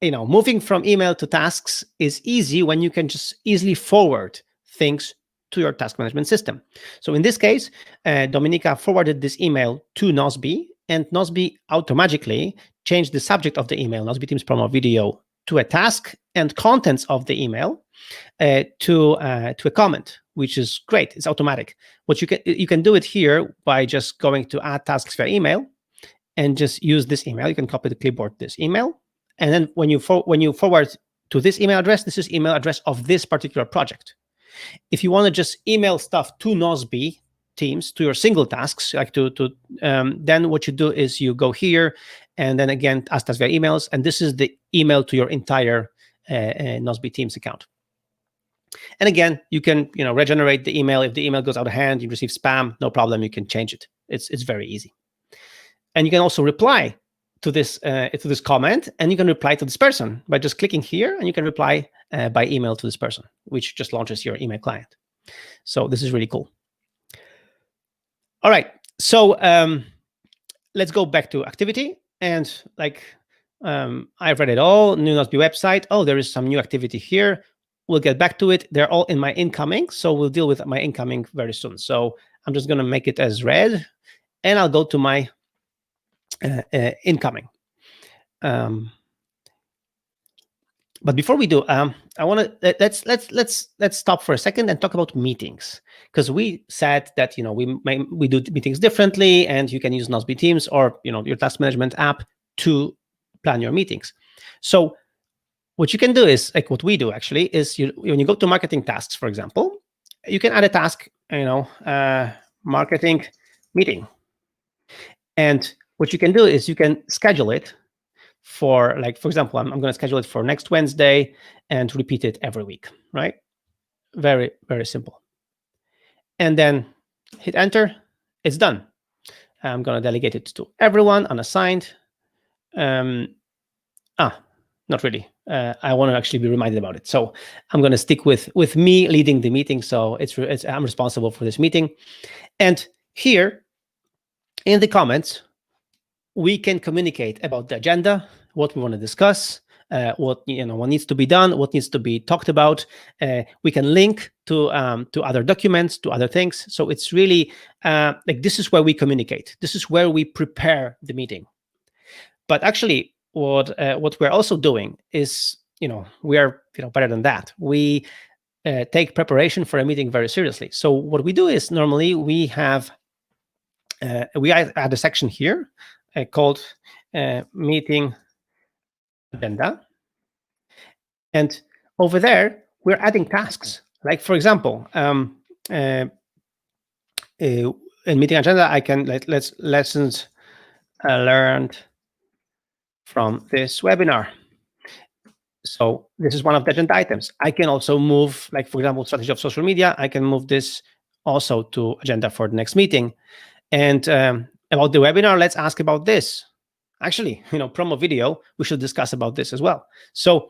B: moving from email to tasks is easy when you can just easily forward things to your task management system. So in this case, Dominica forwarded this email to Nozbe, and Nozbe automatically changed the subject of the email, Nozbe Teams promo video, to a task, and contents of the email to a comment, which is great. It's automatic. What you can do it here by just going to add tasks via email and just use this email. You can copy the clipboard this email, and then when you forward to this email address, this is email address of this particular project. If you want to just email stuff to Nozbe Teams, to your single tasks, like then what you do is you go here, and then again ask tasks via emails, and this is the email to your entire Nozbe Teams account. And again, you can regenerate the email. If the email goes out of hand, you receive spam, no problem. You can change it. It's very easy. And you can also reply to this comment, and you can reply to this person by just clicking here, and you can reply by email to this person, which just launches your email client. So this is really cool. All right, so let's go back to activity, and I've read it all. New Nozbe website. Oh, there is some new activity here. We'll get back to it. They're all in my incoming, so we'll deal with my incoming very soon. So I'm just going to make it as read, and I'll go to my incoming. But before we do, I want to let's stop for a second and talk about meetings, because we said that we do meetings differently, and you can use Nozbe Teams or your task management app to plan your meetings. So what you can do is, like what we do actually, is when you go to marketing tasks, for example, you can add a task, marketing meeting, and what you can do is you can schedule it for, for example, I'm going to schedule it for next Wednesday and repeat it every week, right? Very, very simple. And then hit enter. It's done. I'm going to delegate it to everyone unassigned. Not really. I want to actually be reminded about it. So I'm going to stick with me leading the meeting. So I'm responsible for this meeting. And here in the comments, we can communicate about the agenda, what we want to discuss, what needs to be done, what needs to be talked about. We can link to other documents, to other things. So it's really this is where we communicate. This is where we prepare the meeting. But actually, what we're also doing is, we are better than that. We take preparation for a meeting very seriously. So what we do is, normally we have we add a section here called meeting agenda, and over there we're adding tasks. Like, for example, in meeting agenda, I can let's lessons learned from this webinar. So this is one of the agenda items. I can also move, like, for example, strategy of social media. I can move this also to agenda for the next meeting. And about the webinar, let's ask about this. Actually, promo video, we should discuss about this as well. So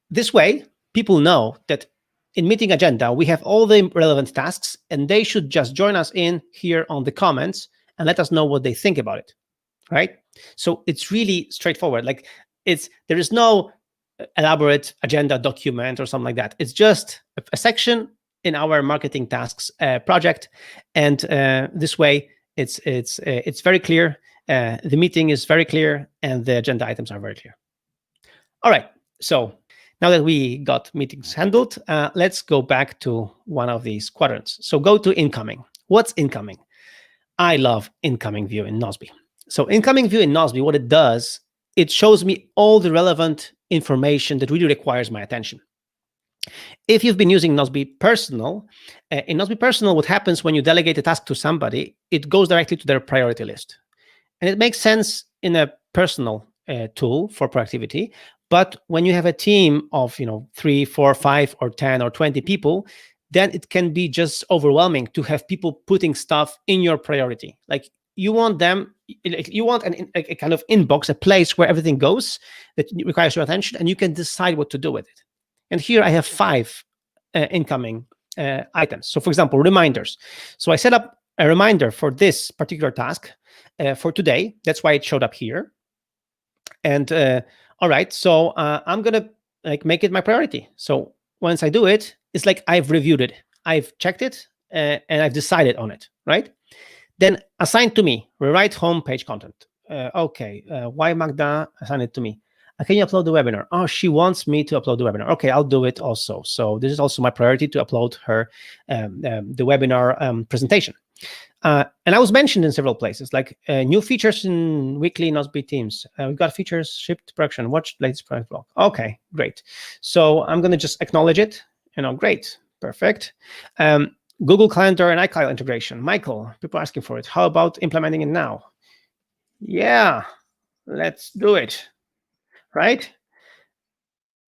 B: this way, people know that in meeting agenda, we have all the relevant tasks, and they should just join us in here on the comments and let us know what they think about it, right? So it's really straightforward. There is no elaborate agenda document or something like that. It's just a section in our marketing tasks project. And this way, it's very clear. The meeting is very clear, and the agenda items are very clear. All right. So now that we got meetings handled, let's go back to one of these quadrants. So go to incoming. What's incoming? I love incoming view in Nozbe. So incoming view in Nozbe, what it does, it shows me all the relevant information that really requires my attention. If you've been using Nozbe Personal, in Nozbe Personal, what happens when you delegate a task to somebody, it goes directly to their priority list. And it makes sense in a personal tool for productivity. But when you have a team of 3, 4, 5, or 10 or 20 people, then it can be just overwhelming to have people putting stuff in your priority. Like you want a kind of inbox, a place where everything goes that requires your attention, and you can decide what to do with it. And here I have 5 incoming items. So for example, reminders. So I set up a reminder for this particular task for today. That's why it showed up here. And all right, so I'm gonna make it my priority. So once I do it, it's like I've reviewed it, I've checked it, and I've decided on it, right? Then assign to me, rewrite homepage content. Okay, why Magda assign it to me? Can you upload the webinar? Oh, she wants me to upload the webinar. Okay, I'll do it also. So this is also my priority to upload her the webinar presentation. And I was mentioned in several places, like new features in weekly Nozbe Teams. We've got features shipped to production. Watch latest product blog. Okay, great. So I'm going to just acknowledge it. Great, perfect. Google Calendar and iCloud integration. Michael, people are asking for it. How about implementing it now? Yeah, let's do it. Right?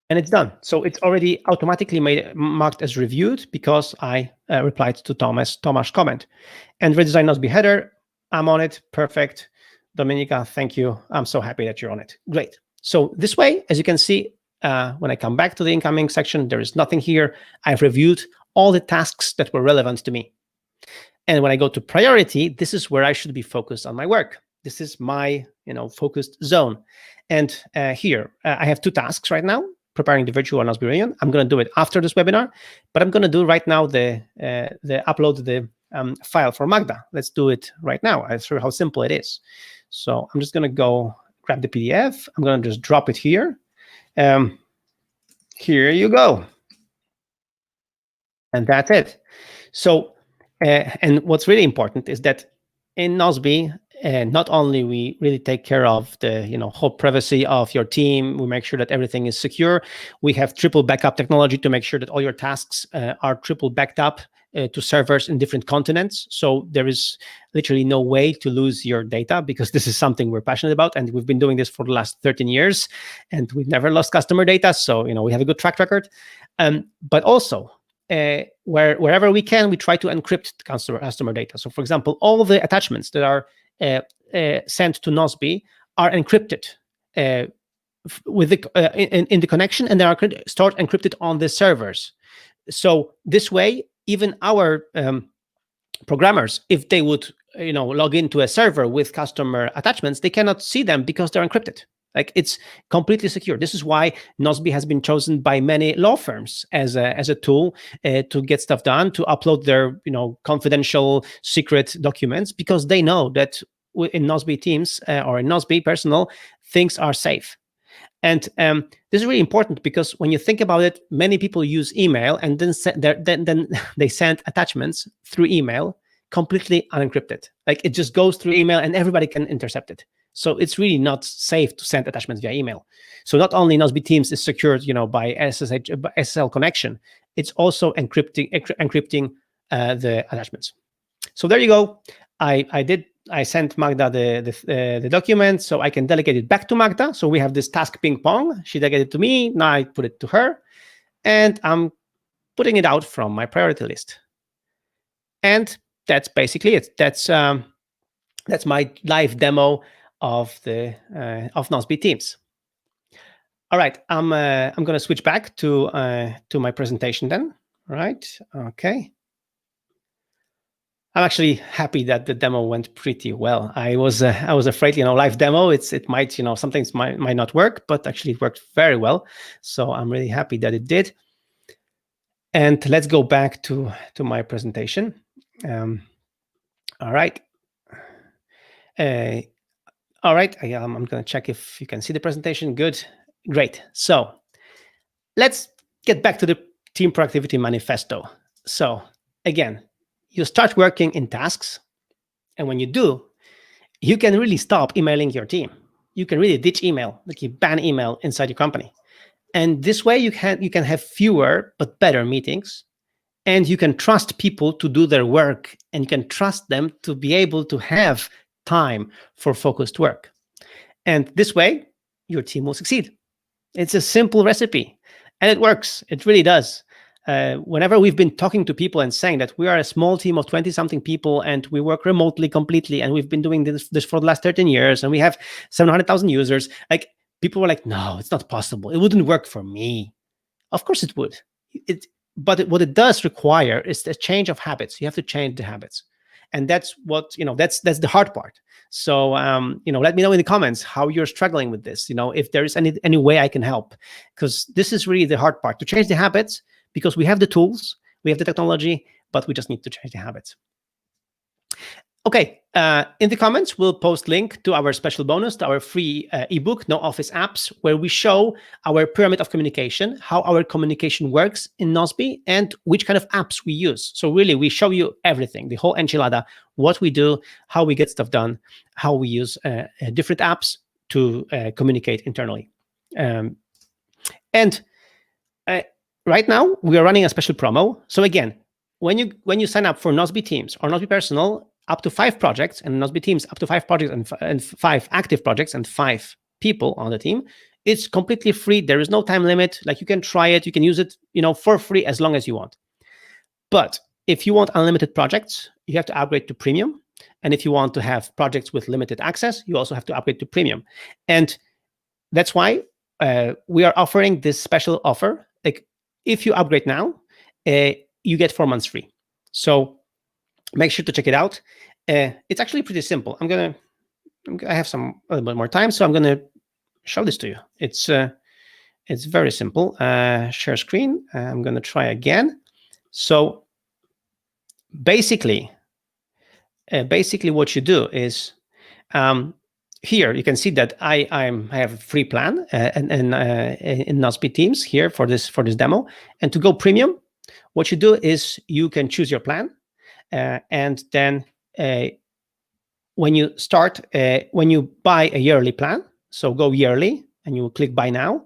B: And it's done. So it's already automatically marked as reviewed because I replied to Tomasz' comment. And redesign Nozbe header, I'm on it. Perfect. Dominika, thank you. I'm so happy that you're on it. Great. So this way, as you can see, when I come back to the incoming section, there is nothing here. I've reviewed all the tasks that were relevant to me. And when I go to priority, this is where I should be focused on my work. This is my focused zone. And here, I have 2 tasks right now, preparing the virtual Nozbe reunion. I'm going to do it after this webinar, but I'm going to do right now the upload the file for Magda. Let's do it right now. I'll show you how simple it is. So I'm just going to go grab the PDF. I'm going to just drop it here. Here you go. And that's it. So, and what's really important is that in Nozbe, not only we really take care of the whole privacy of your team, we make sure that everything is secure. We have triple backup technology to make sure that all your tasks are triple backed up to servers in different continents. So there is literally no way to lose your data, because this is something we're passionate about, and we've been doing this for the last 13 years, and we've never lost customer data. So we have a good track record. But also, wherever we can, we try to encrypt customer data. So for example, all the attachments that are sent to Nozbe are encrypted with in the connection, and they are stored encrypted on the servers. So this way, even our programmers, if they would log into a server with customer attachments, they cannot see them because they're encrypted. Like, it's completely secure. This is why Nozbe has been chosen by many law firms as a tool to get stuff done, to upload their confidential secret documents, because they know that in Nozbe Teams or in Nozbe Personal, things are safe. And this is really important, because when you think about it, many people use email, and then they send attachments through email completely unencrypted. Like, it just goes through email and everybody can intercept it. So it's really not safe to send attachments via email. So not only Nozbe Teams is secured, by SSL connection, it's also encrypting the attachments. So there you go. I sent Magda the document, so I can delegate it back to Magda. So we have this task ping pong. She delegated it to me. Now I put it to her, and I'm putting it out from my priority list. And that's basically it. That's my live demo of the of Nozbe Teams. All right, I'm going to switch back to my presentation then. All right, okay. I'm actually happy that the demo went pretty well. I was afraid, live demo, it might, some things might not work, but actually it worked very well. So I'm really happy that it did. And let's go back to my presentation. All right. All right, I'm going to check if you can see the presentation. Good, great. So let's get back to the Team Productivity Manifesto. So again, you start working in tasks, and when you do, you can really stop emailing your team. You can really ditch email, like you ban email inside your company. And this way you can have fewer but better meetings, and you can trust people to do their work, and you can trust them to be able to have time for focused work. And this way, your team will succeed. It's a simple recipe, and it works. It really does. Whenever we've been talking to people and saying that we are a small team of 20-something people and we work remotely completely, and we've been doing this for the last 13 years, and we have 700,000 users, like people were like, no, it's not possible. It wouldn't work for me. Of course it would. But what it does require is a change of habits. You have to change the habits. And that's what, that's the hard part. So, let me know in the comments how you're struggling with this, if there is any way I can help, because this is really the hard part, to change the habits, because we have the tools, we have the technology, but we just need to change the habits. Okay, in the comments, we'll post link to our special bonus, to our free ebook, No Office Apps, where we show our pyramid of communication, how our communication works in Nozbe, and which kind of apps we use. So really, we show you everything, the whole enchilada, what we do, how we get stuff done, how we use different apps to communicate internally. And right now, we are running a special promo. So again, when you sign up for Nozbe Teams or Nozbe Personal, up to 5 projects, and Nozbe Teams up to 5 projects and 5 active projects and 5 people on the team, it's completely free. There is no time limit. Like, you can try it, you can use it, for free as long as you want. But if you want unlimited projects, you have to upgrade to premium. And if you want to have projects with limited access, you also have to upgrade to premium. And that's why we are offering this special offer. Like, if you upgrade now, you get 4 months free. So make sure to check it out. It's actually pretty simple. I have a little bit more time, so I'm gonna show this to you. It's very simple. Share screen. I'm gonna try again. So basically what you do is, here you can see that I have a free plan in Nozbe Teams here for this demo. And to go premium, what you do is you can choose your plan. And then when you buy a yearly plan, so go yearly and you click buy now,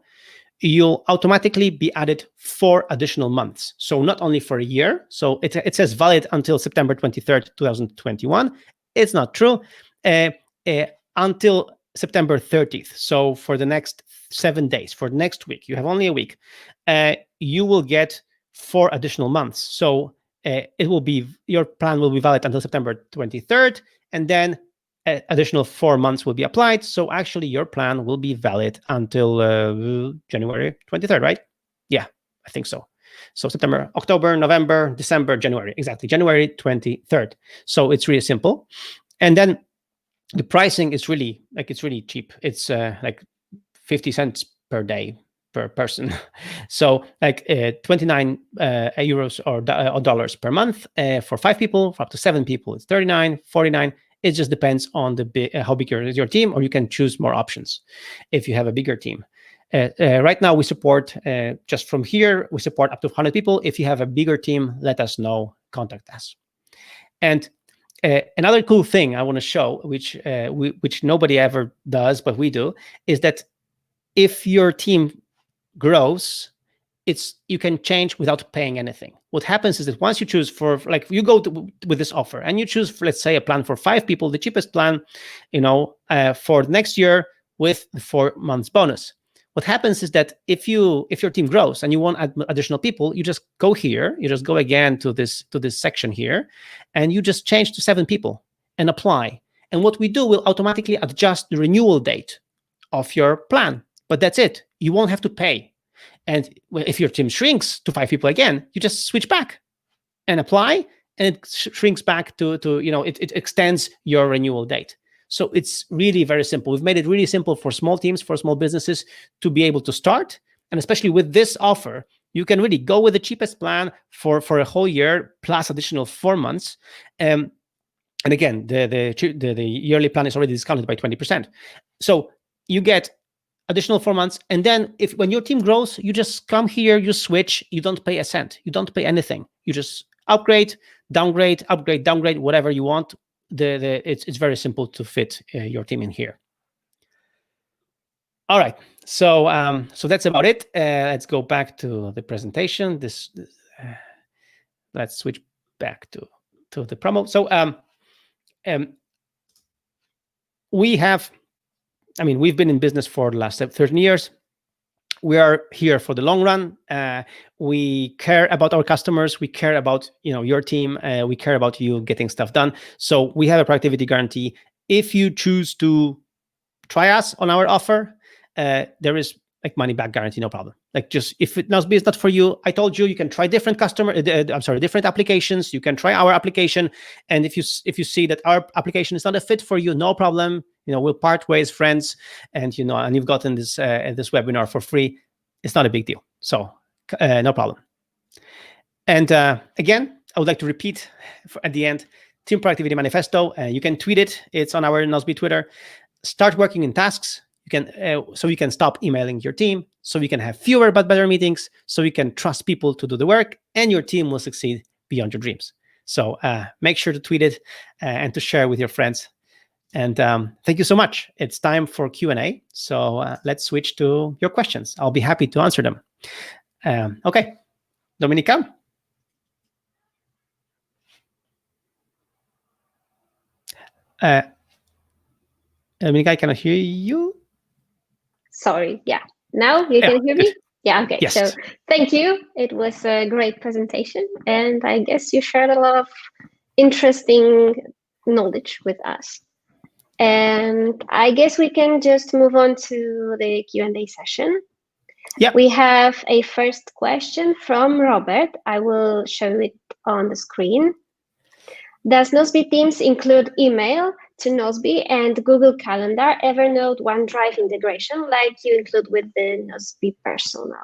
B: you'll automatically be added 4 additional months. So not only for a year, so it says valid until September 23rd, 2021. It's not true. Until September 30th. So for the next 7 days, for next week, you have only a week, you will get 4 additional months. So your plan will be valid until September 23rd, and then additional 4 months will be applied. So actually, your plan will be valid until January 23rd, right? Yeah, I think so. So September, October, November, December, January, exactly, January 23rd. So it's really simple. And then the pricing is really cheap. It's like 50 cents per day per person. So like 29 euros or dollars per month for 5 people. For up to 7 people, it's 39, 49. It just depends on how big is your team, or you can choose more options if you have a bigger team. Right now, we support, just from here, we support up to 100 people. If you have a bigger team, let us know, contact us. And another cool thing I want to show, which nobody ever does, but we do, is that if your team grows, you can change without paying anything. What happens is that once you choose you go with this offer and you choose, let's say, a plan for 5 people, the cheapest plan, for next year with the 4 months bonus. What happens is that if your team grows and you want additional people, you just go here, you just go again to this section here, and you just change to 7 people and apply. And what we do will automatically adjust the renewal date of your plan. But that's it. You won't have to pay. And if your team shrinks to 5 people again, you just switch back and apply, and it shrinks back to it extends your renewal date. So it's really very simple. We've made it really simple for small teams, for small businesses to be able to start. And especially with this offer, You can really go with the cheapest plan for a whole year plus additional 4 months. And again, the yearly plan is already discounted by 20%. So you get additional 4 months, and then when your team grows, you just come here, you switch, you don't pay a cent, you don't pay anything, you just upgrade, downgrade, upgrade, downgrade, whatever you want. It's very simple to fit your team in here. All right, so that's about it. Let's go back to the presentation. Let's switch back to the promo. So we've been in business for the last 13 years. We are here for the long run. We care about our customers. We care about your team. We care about you getting stuff done. So we have a productivity guarantee. If you choose to try us on our offer, there is like money back guarantee, no problem. Like, just if Nozbe is not for you, I told you, you can try different different applications. You can try our application, and if you see that our application is not a fit for you, no problem. We'll part ways, friends, and and you've gotten this webinar for free. It's not a big deal, so no problem. And again, I would like to repeat at the end, Team Productivity Manifesto. You can tweet it. It's on our Nozbe Twitter. Start working in tasks. So you can stop emailing your team, so we can have fewer but better meetings, so you can trust people to do the work, and your team will succeed beyond your dreams. So make sure to tweet it and to share with your friends. And thank you so much. It's time for Q&A. So let's switch to your questions. I'll be happy to answer them. Okay, Dominika? Dominika, I cannot hear you.
A: Sorry, yeah. Now you can hear me? Yeah, okay.
B: Yes.
A: So thank you. It was a great presentation, and I guess you shared a lot of interesting knowledge with us. And I guess we can just move on to the Q&A session.
B: Yeah.
A: We have a first question from Robert. I will show it on the screen. Does Nozbe Teams include email to Nozbe and Google Calendar, Evernote, OneDrive integration like you include with the Nozbe Personal?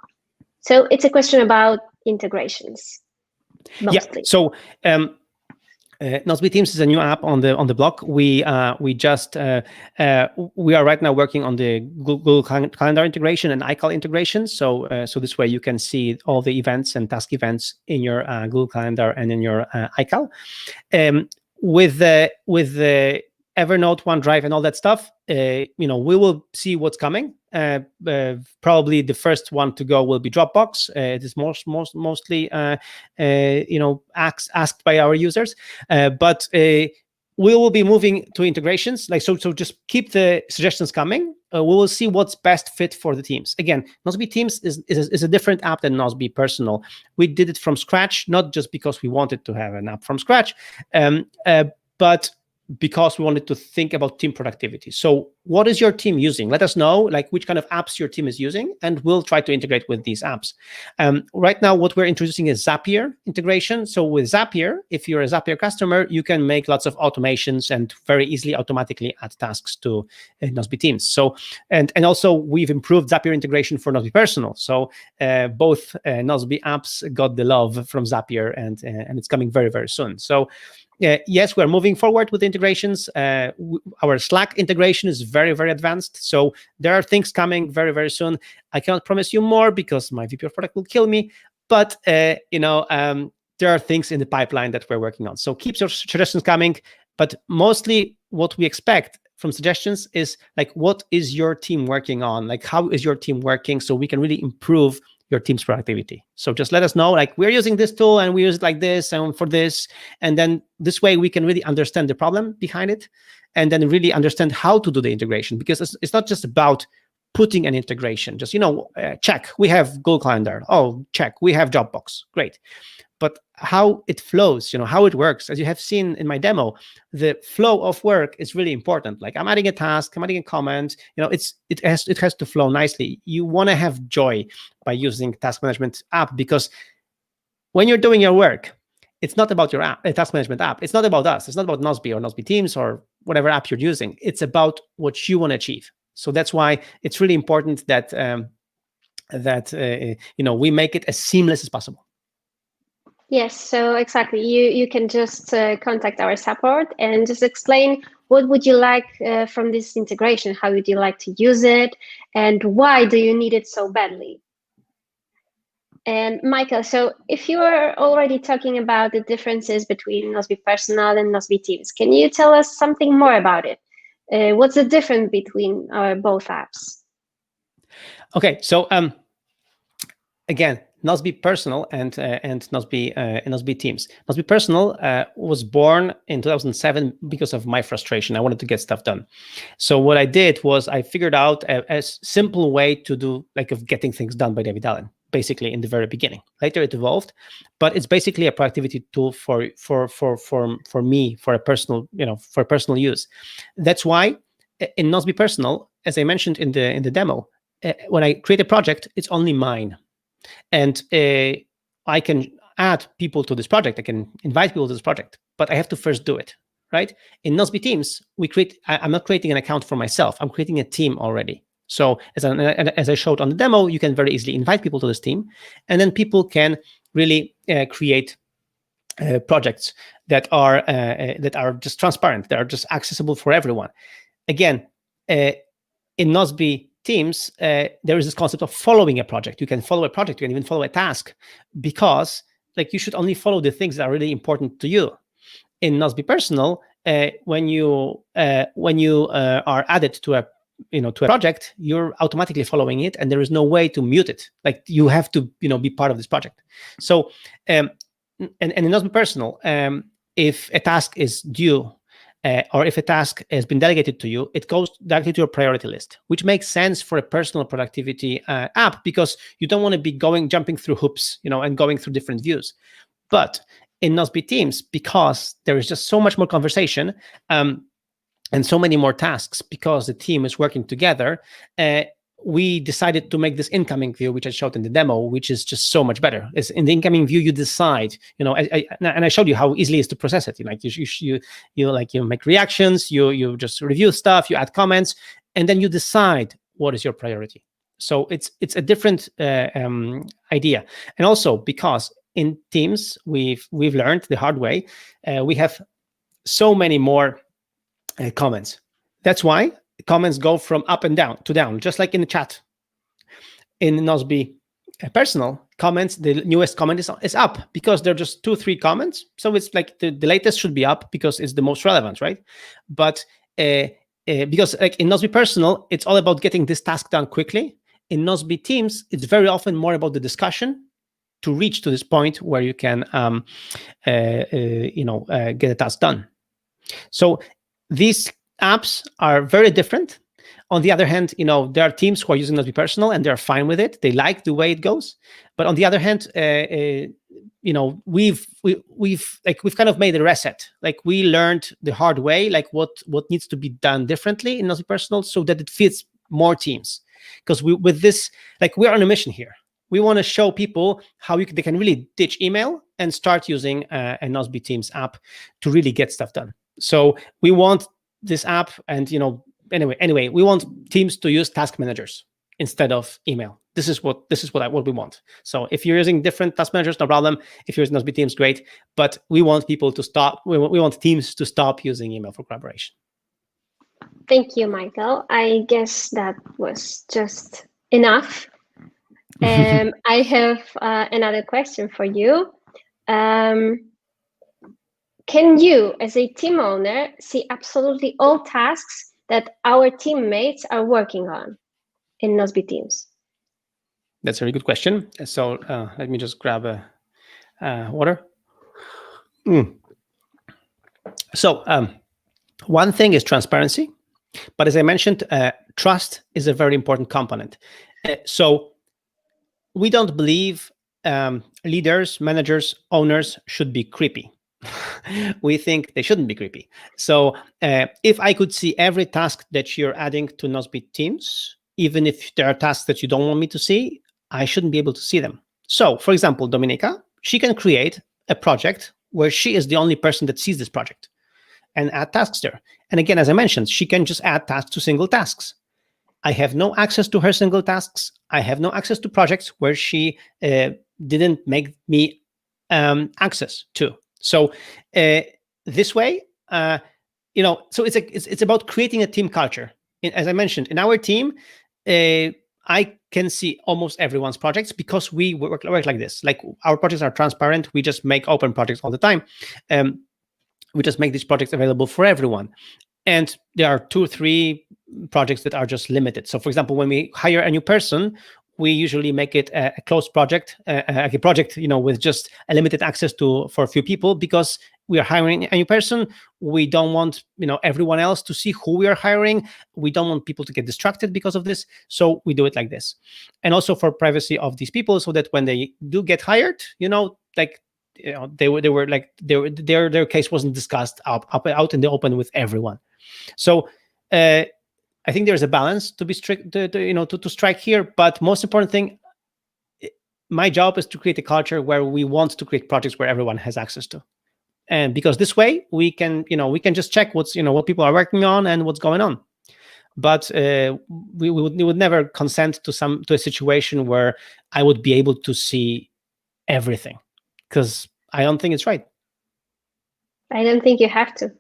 A: So it's a question about integrations, mostly.
B: Yeah. So Nozbe Teams is a new app on the block. We are right now working on the Google Calendar integration and iCal integration. So this way you can see all the events and task events in your Google Calendar and in your iCal. With the Evernote, OneDrive, and all that stuff, we will see what's coming. Probably the first one to go will be Dropbox. It is mostly asked by our users, but we will be moving to integrations. So just keep the suggestions coming. We will see what's best fit for the teams. Again, Nozbe Teams is a different app than Nozbe Personal. We did it from scratch, not just because we wanted to have an app from scratch, but because we wanted to think about team productivity. So what is your team using? Let us know, like, which kind of apps your team is using, and we'll try to integrate with these apps. Right now, what we're introducing is Zapier integration. So with Zapier, if you're a Zapier customer, you can make lots of automations and very easily automatically add tasks to Nozbe Teams. So, and also we've improved Zapier integration for Nozbe Personal. So both Nozbe apps got the love from Zapier, and it's coming very, very soon. So yes, we're moving forward with integrations. Our Slack integration is very, very advanced. So there are things coming very, very soon. I cannot promise you more because my VP of product will kill me. But there are things in the pipeline that we're working on. So keep your suggestions coming. But mostly what we expect from suggestions is like, what is your team working on? Like, how is your team working? So we can really improve your team's productivity. So just let us know, like, we're using this tool and we use it like this and for this. And then this way we can really understand the problem behind it, and then really understand how to do the integration, because it's not just about putting an integration, just, check, we have Google Calendar. Oh, check, we have Dropbox. Great. But how it flows, how it works, as you have seen in my demo, the flow of work is really important. Like, I'm adding a task, I'm adding a comment, it has to flow nicely. You want to have joy by using task management app, because when you're doing your work, it's not about your app, task management app. It's not about us. It's not about Nozbe or Nozbe Teams or whatever app you're using. It's about what you want to achieve. So that's why it's really important that that we make it as seamless as possible.
A: Yes, so exactly. You can just contact our support and just explain what would you like from this integration, how would you like to use it, and why do you need it so badly. And Michael, so if you are already talking about the differences between Nozbe Personal and Nozbe Teams, can you tell us something more about it? What's the difference between both apps?
B: Okay, so again, Nozbe Personal and Nozbe Teams. Nozbe Personal was born in 2007 because of my frustration. I wanted to get stuff done. So what I did was I figured out a simple way to do, like, of getting things done by David Allen, basically in the very beginning. Later it evolved, but it's basically a productivity tool for me, for a personal use. That's why in Nozbe Personal, as I mentioned in the demo, when I create a project, it's only mine. And I can add people to this project. I can invite people to this project, but I have to first do it, right? In Nozbe Teams, I'm not creating an account for myself. I'm creating a team already. So as I showed on the demo, you can very easily invite people to this team, and then people can really create projects that are just transparent, that are just accessible for everyone. Again, in Nozbe Teams, there is this concept of following a project. You can follow a project, you can even follow a task, because you should only follow the things that are really important to you. In Nozbe Personal, when you are added to a project, you're automatically following it, and there is no way to mute it. You have to be part of this project. So and in Nozbe Personal, if a task is due, or if a task has been delegated to you, it goes directly to your priority list, which makes sense for a personal productivity app, because you don't want to be jumping through hoops, and going through different views. But in Nozbe Teams, because there is just so much more conversation and so many more tasks, because the team is working together, we decided to make this incoming view, which I showed in the demo, which is just so much better. It's in the incoming view, you decide, and I showed you how easily it is to process it. You make reactions, you just review stuff, you add comments, and then you decide what is your priority. So it's a different idea. And also, because in Teams, we've learned the hard way, we have so many more comments. That's why comments go from up and down to down, just like in the chat. In Nozbe Personal, comments, the newest comment is up, because there are just 2-3 comments. So it's like the latest should be up because it's the most relevant, right? But because in Nozbe Personal, it's all about getting this task done quickly. In Nozbe Teams, it's very often more about the discussion to reach to this point where you can get a task done. So these apps are very different. On the other hand, there are teams who are using Nozbe Personal and they're fine with it. They like the way it goes. But on the other hand, we've kind of made a reset. We learned the hard way, what needs to be done differently in Nozbe Personal so that it fits more teams. Because with this, we're on a mission here. We want to show people how they can really ditch email and start using a Nozbe Teams app to really get stuff done. So we want this app, and anyway, we want teams to use task managers instead of email. This is what we want. So if you're using different task managers, no problem. If you're using Nozbe Teams, great. But we want people to stop. We want teams to stop using email for collaboration.
A: Thank you, Michael. I guess that was just enough. I have another question for you. Can you, as a team owner, see absolutely all tasks that our teammates are working on in Nozbe Teams?
B: That's a very good question. So let me just grab a water. So one thing is transparency, but as I mentioned, trust is a very important component. So we don't believe leaders, managers, owners should be creepy. We think they shouldn't be creepy. So if I could see every task that you're adding to Nozbe Teams, even if there are tasks that you don't want me to see, I shouldn't be able to see them. So for example, Dominika, she can create a project where she is the only person that sees this project and add tasks there. And again, as I mentioned, she can just add tasks to single tasks. I have no access to her single tasks. I have no access to projects where she didn't make me access to. So this way, so it's about creating a team culture. As I mentioned, in our team, I can see almost everyone's projects because we work like this. Like our projects are transparent. We just make open projects all the time. We just make these projects available for everyone. And there are 2 or 3 projects that are just limited. So for example, when we hire a new person, we usually make it a closed project, like a project, with just a limited access for a few people, because we are hiring a new person. We don't want, everyone else to see who we are hiring. We don't want people to get distracted because of this. So we do it like this. And also for privacy of these people, so that when they do get hired, like, their case wasn't discussed out in the open with everyone. So I think there's a balance to be strict, to strike here. But most important thing, my job is to create a culture where we want to create projects where everyone has access to, and because this way we can just check what people are working on and what's going on. But we would never consent to a situation where I would be able to see everything, because I don't think it's right.
A: I don't think you have to.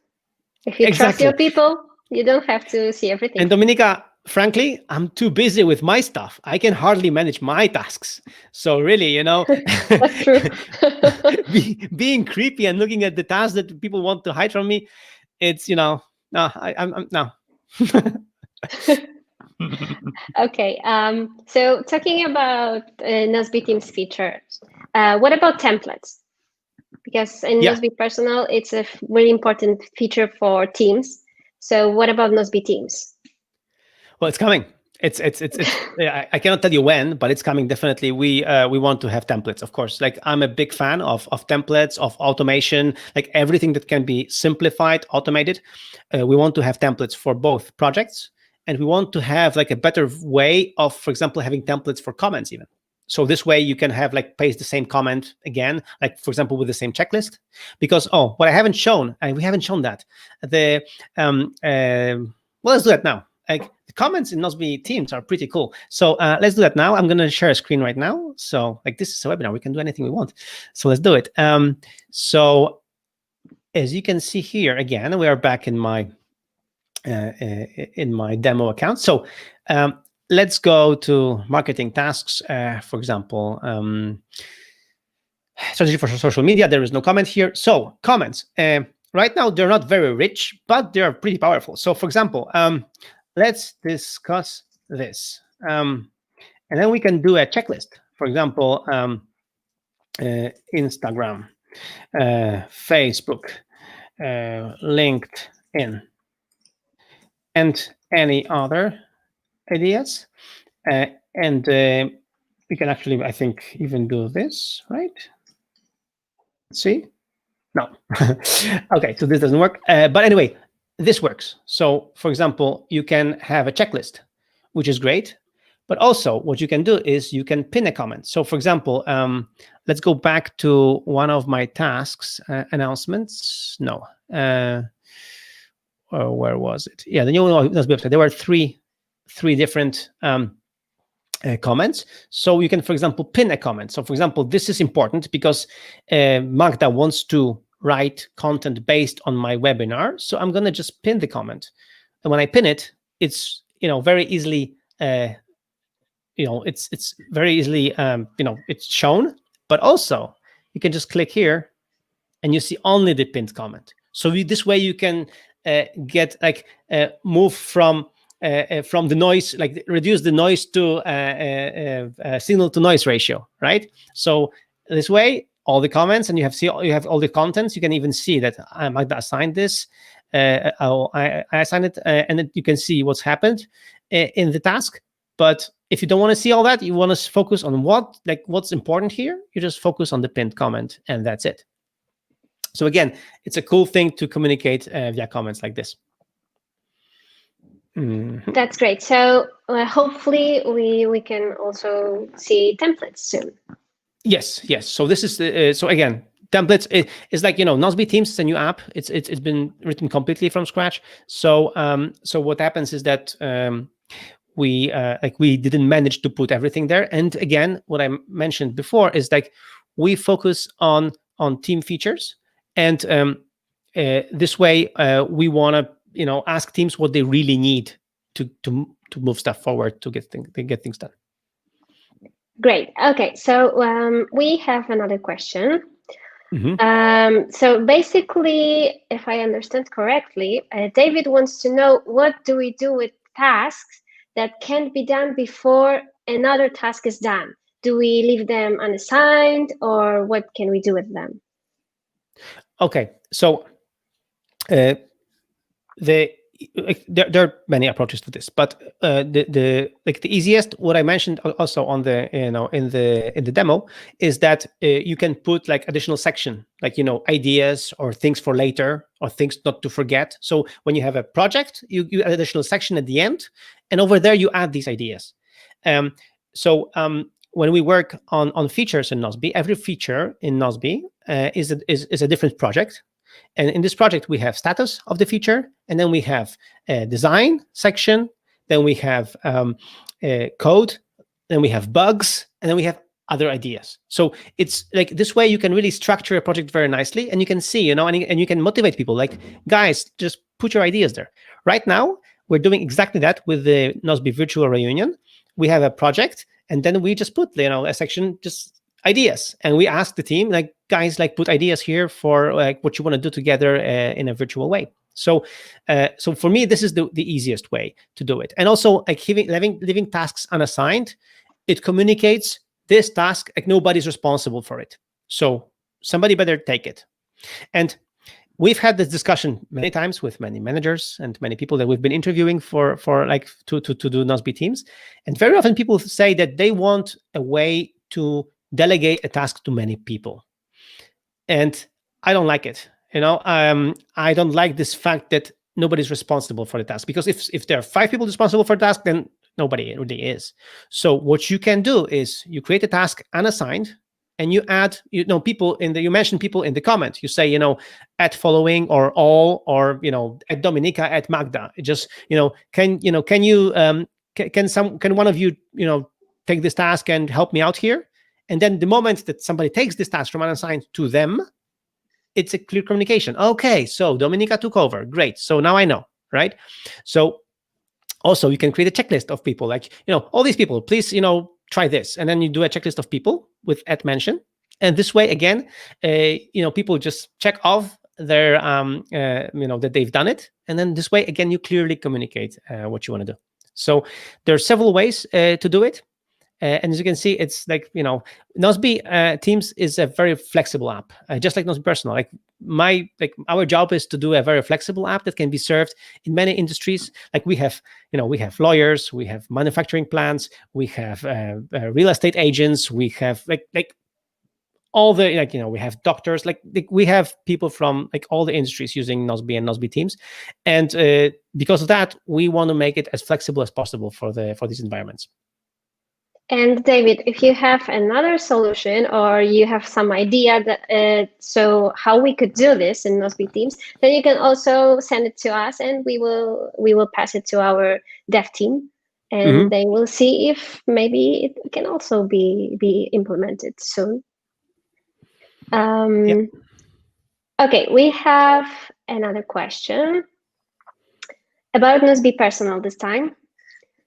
A: If you trust your people, you don't have to see everything.
B: And Dominika, frankly, I'm too busy with my stuff. I can hardly manage my tasks. So really,
A: That's true.
B: being creepy and looking at the tasks that people want to hide from me, it's no. I'm no.
A: Okay. So talking about Nozbe Teams features, what about templates? Because in Nozbe Personal, it's a really important feature for Teams. So what about Nozbe Teams?
B: Well, it's coming. It's I cannot tell you when, but it's coming definitely. We want to have templates, of course. Like, I'm a big fan of templates, of automation, like everything that can be simplified, automated. We want to have templates for both projects, and we want to have like a better way of, for example, having templates for comments even. So this way you can have like paste the same comment again, like for example with the same checklist. Because what I haven't shown, and we haven't shown that, well, let's do that now. Like, the comments in Nozbe Teams are pretty cool. So let's do that now. I'm going to share a screen right now. So like, this is a webinar. We can do anything we want. So let's do it. So as you can see here, again, we are back in my demo account. So let's go to marketing tasks, for example, strategy for social media. There is no comment here. So comments, right now, they're not very rich, but they're pretty powerful. So for example, let's discuss this. And then we can do a checklist. For example, Instagram, Facebook, LinkedIn, and any other ideas. And we can actually, I think, even do this, right? Let's see. No. Okay, so this doesn't work. But anyway, this works. So for example, you can have a checklist, which is great. But also what you can do is you can pin a comment. So for example, let's go back to one of my tasks, announcements. No. Where was it? Yeah, the new Nozbe website. There were three different comments. So you can, for example, pin a comment. So for example, this is important because Magda wants to write content based on my webinar. So I'm going to just pin the comment. And when I pin it, it's, very easily, it's very easily, it's shown. But also you can just click here and you see only the pinned comment. So this way you can get like move from the noise, like reduce the noise to signal to noise ratio, right? So this way, all the comments, and you have all the contents. You can even see that I might assign this. I assigned it, and then you can see what's happened in the task. But if you don't want to see all that, you want to focus on what's important here. You just focus on the pinned comment, and that's it. So again, it's a cool thing to communicate via comments like this. Mm-hmm.
A: That's great. So hopefully we can also see templates soon.
B: Yes. So this is so again, templates is like Nozbe Teams is a new app. It's been written completely from scratch. So so what happens is that we didn't manage to put everything there. And again, what I mentioned before is like we focus on team features, and this way we want to ask teams what they really need to move stuff forward, to get things done.
A: Great. Okay, so we have another question.
B: Mm-hmm.
A: So basically, if I understand correctly, David wants to know, what do we do with tasks that can't be done before another task is done? Do we leave them unassigned, or what can we do with them?
B: Okay, so there are many approaches to this, but the easiest, what I mentioned also on the in the demo, is that you can put like additional section, like ideas or things for later or things not to forget. So when you have a project, you add additional section at the end, and over there you add these ideas. So when we work on features in Nozbe, every feature in Nozbe is a different project. And in this project, we have status of the feature, and then we have a design section, then we have code, then we have bugs, and then we have other ideas. So it's like this way you can really structure a project very nicely, and you can see, and you can motivate people. Like, guys, just put your ideas there. Right now, we're doing exactly that with the Nozbe virtual reunion. We have a project, and then we just put a section, just ideas, and we ask the team, like, guys, like, put ideas here for like what you want to do together in a virtual way. So so for me, this is the easiest way to do it. And also, like, leaving tasks unassigned, it communicates this task like nobody's responsible for it, so somebody better take it. And we've had this discussion many times with many managers and many people that we've been interviewing for like to do Nozbe teams, and very often people say that they want a way to delegate a task to many people, and I don't like it. I don't like this fact that nobody's responsible for the task, because if there are 5 people responsible for the task, then nobody really is. So what you can do is you create a task unassigned, and you add people you mention people in the comment. You say at following or all, or at Dominika, at Magda. Just can one of you take this task and help me out here? And then the moment that somebody takes this task from unassigned to them, it's a clear communication. Okay, so Dominika took over. Great. So now I know, right? So also you can create a checklist of people, like, all these people, please, try this. And then you do a checklist of people with at mention. And this way, again, people just check off their, that they've done it. And then this way, again, you clearly communicate what you want to do. So there are several ways to do it. And as you can see, it's like, Nozbe Teams is a very flexible app, just like Nozbe Personal. Our job is to do a very flexible app that can be served in many industries. Like we have lawyers, we have manufacturing plants, we have real estate agents, we have like all the we have doctors, like we have people from like all the industries using Nozbe and Nozbe Teams, and because of that, we want to make it as flexible as possible for these environments.
A: And David, if you have another solution, or you have some idea that so how we could do this in Nozbe Teams, then you can also send it to us, and we will pass it to our dev team, and they will see if maybe it can also be implemented soon. Okay, we have another question about Nozbe Personal this time.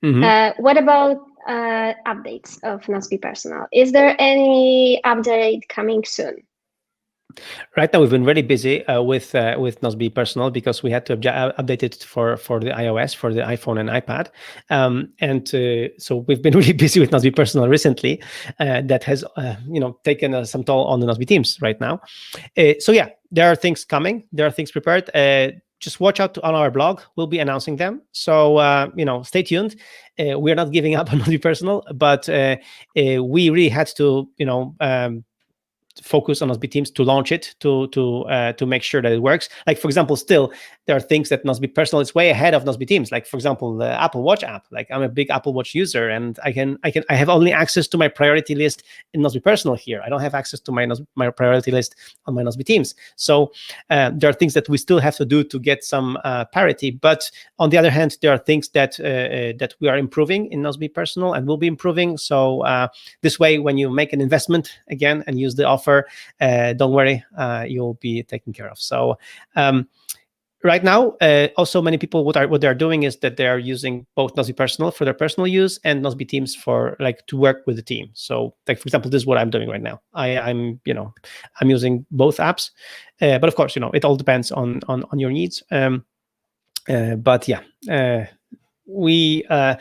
A: What about updates of Nozbe Personal? Is there any update coming soon?
B: Right now, we've been really busy with Nozbe Personal, because we had to update it for the iOS, for the iPhone and iPad, and so we've been really busy with Nozbe Personal recently. That has taken some toll on the Nozbe Teams right now. So yeah, there are things coming. There are things prepared. Just watch out on our blog. We'll be announcing them. So, stay tuned. We're not giving up on Nozbe Personal, but we really had to, focus on Nozbe Teams to launch it, to make sure that it works. Like, for example, still there are things that Nozbe Personal is way ahead of Nozbe Teams. Like, for example, the Apple Watch app. Like, I'm a big Apple Watch user, and I have only access to my priority list in Nozbe Personal here. I don't have access to my priority list on my Nozbe Teams. So there are things that we still have to do to get some parity. But on the other hand, there are things that that we are improving in Nozbe Personal and will be improving. So this way, when you make an investment again and use the offer, don't worry, you'll be taken care of. So right now, also many people what they're doing is that they are using both Nozbe Personal for their personal use and Nozbe Teams for like to work with the team. So, like for example, this is what I'm doing right now. I'm using both apps, but of course, it all depends on your needs. But yeah, we are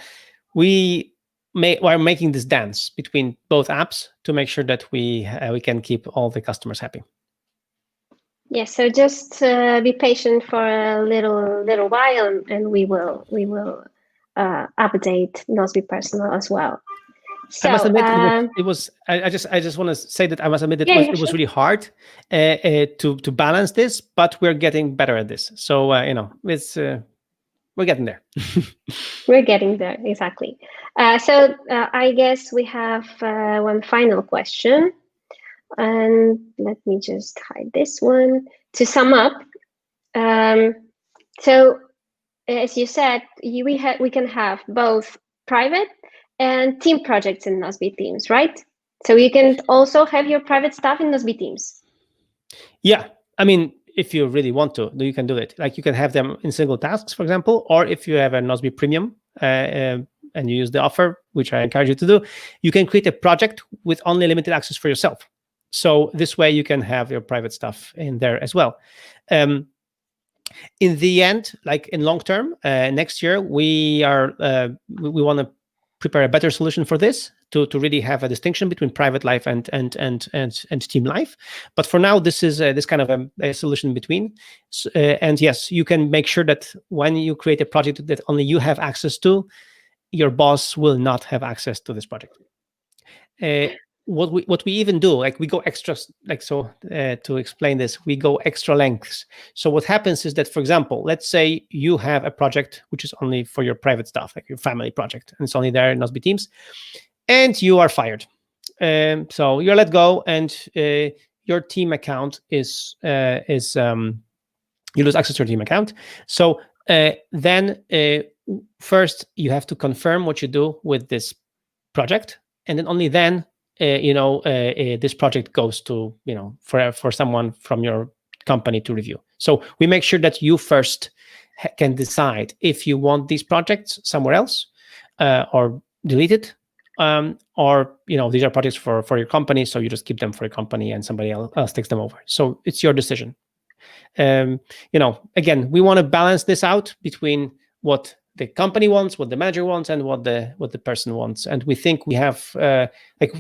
B: making this dance between both apps to make sure that we can keep all the customers happy.
A: Yes, so just be patient for a little while, and we will update Nozbe Personal as well. So
B: I must admit, it was. I just want to say that I must admit that it was really hard to balance this, but we're getting better at this. So it's we're getting there.
A: We're getting there, exactly. So I guess we have one final question. And let me just hide this one. To sum up, so as you said, we can have both private and team projects in Nozbe Teams, right? So you can also have your private stuff in Nozbe Teams.
B: Yeah, I mean, if you really want to, you can do it. Like you can have them in single tasks, for example, or if you have a Nozbe Premium and you use the offer, which I encourage you to do, you can create a project with only limited access for yourself. So this way you can have your private stuff in there as well. In the end, like in long term, next year we want to prepare a better solution for this to really have a distinction between private life and team life. But for now, this is this kind of a solution between. And yes, you can make sure that when you create a project that only you have access to, your boss will not have access to this project. What we even do, like we go extra, like so to explain this, we go extra lengths. So what happens is that, for example, let's say you have a project which is only for your private stuff, like your family project, and it's only there in Nozbe Teams, and you are fired. So you're let go, and your team account is you lose access to your team account. So then first you have to confirm what you do with this project, and then only then this project goes to for someone from your company to review. So we make sure that you first can decide if you want these projects somewhere else or delete it, or these are projects for your company, so you just keep them for your company and somebody else takes them over. So it's your decision. Again, we want to balance this out between what the company wants, what the manager wants, and what the person wants. And we think we have,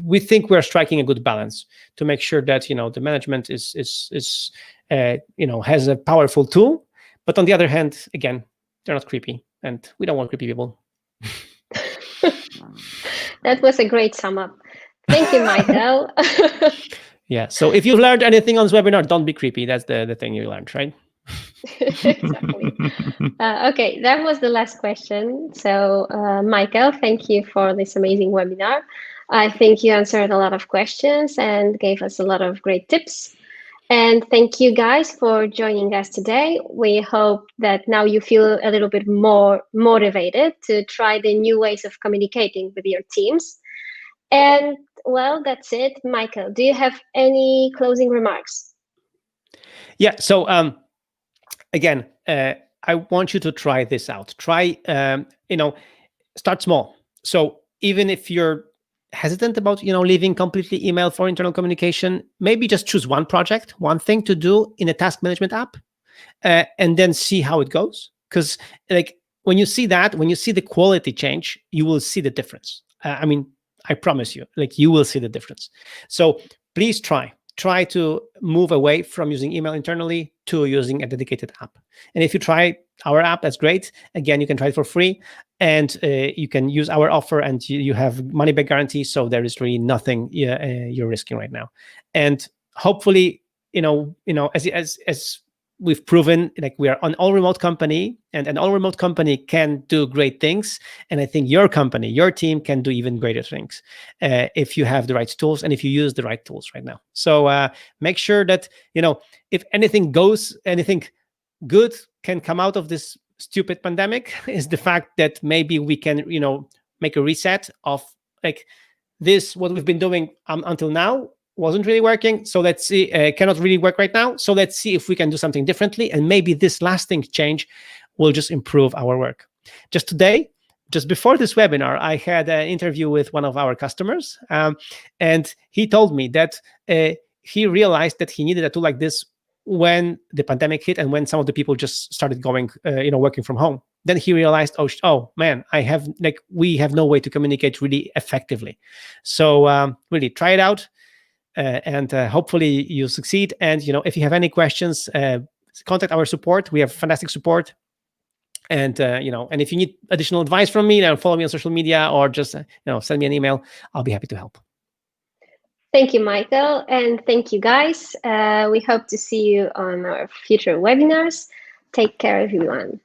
B: we're striking a good balance to make sure that the management is has a powerful tool, but on the other hand, again, they're not creepy, and we don't want creepy people.
A: That was a great sum up. Thank you, Michael.
B: Yeah. So if you've learned anything on this webinar, don't be creepy. That's the thing you learned, right?
A: Exactly. Okay, that was the last question. So, Michael, thank you for this amazing webinar. I think you answered a lot of questions and gave us a lot of great tips. And thank you guys for joining us today. We hope that now you feel a little bit more motivated to try the new ways of communicating with your teams. And well, that's it. Michael, do you have any closing remarks?
B: Yeah. So again, I want you to try this out. Try, start small. So even if you're hesitant about, leaving completely email for internal communication, maybe just choose one project, one thing to do in a task management app, and then see how it goes. Because when you see the quality change, you will see the difference. I promise you, you will see the difference. So please try to move away from using email internally to using a dedicated app. And if you try our app, that's great. Again, you can try it for free, and you can use our offer, and you have money back guarantee. So there is really nothing you're risking right now. And hopefully, as we've proven, like, we are an all remote company, and an all remote company can do great things. And I think your company, your team, can do even greater things if you have the right tools and if you use the right tools right now. So make sure that, if anything good can come out of this stupid pandemic, is the fact that maybe we can, make a reset of, like, this, what we've been doing until now wasn't really working. So let's see, cannot really work right now. So let's see if we can do something differently. And maybe this lasting change will just improve our work. Just today, just before this webinar, I had an interview with one of our customers. And he told me that he realized that he needed a tool like this when the pandemic hit and when some of the people just started going, working from home. Then he realized, oh man, we have no way to communicate really effectively. So really try it out, and hopefully you succeed. And if you have any questions, contact our support. We have fantastic support. And and if you need additional advice from me, then follow me on social media, or just send me an email. I'll be happy to help.
A: Thank you, Michael, and thank you, guys. We hope to see you on our future webinars. Take care, everyone.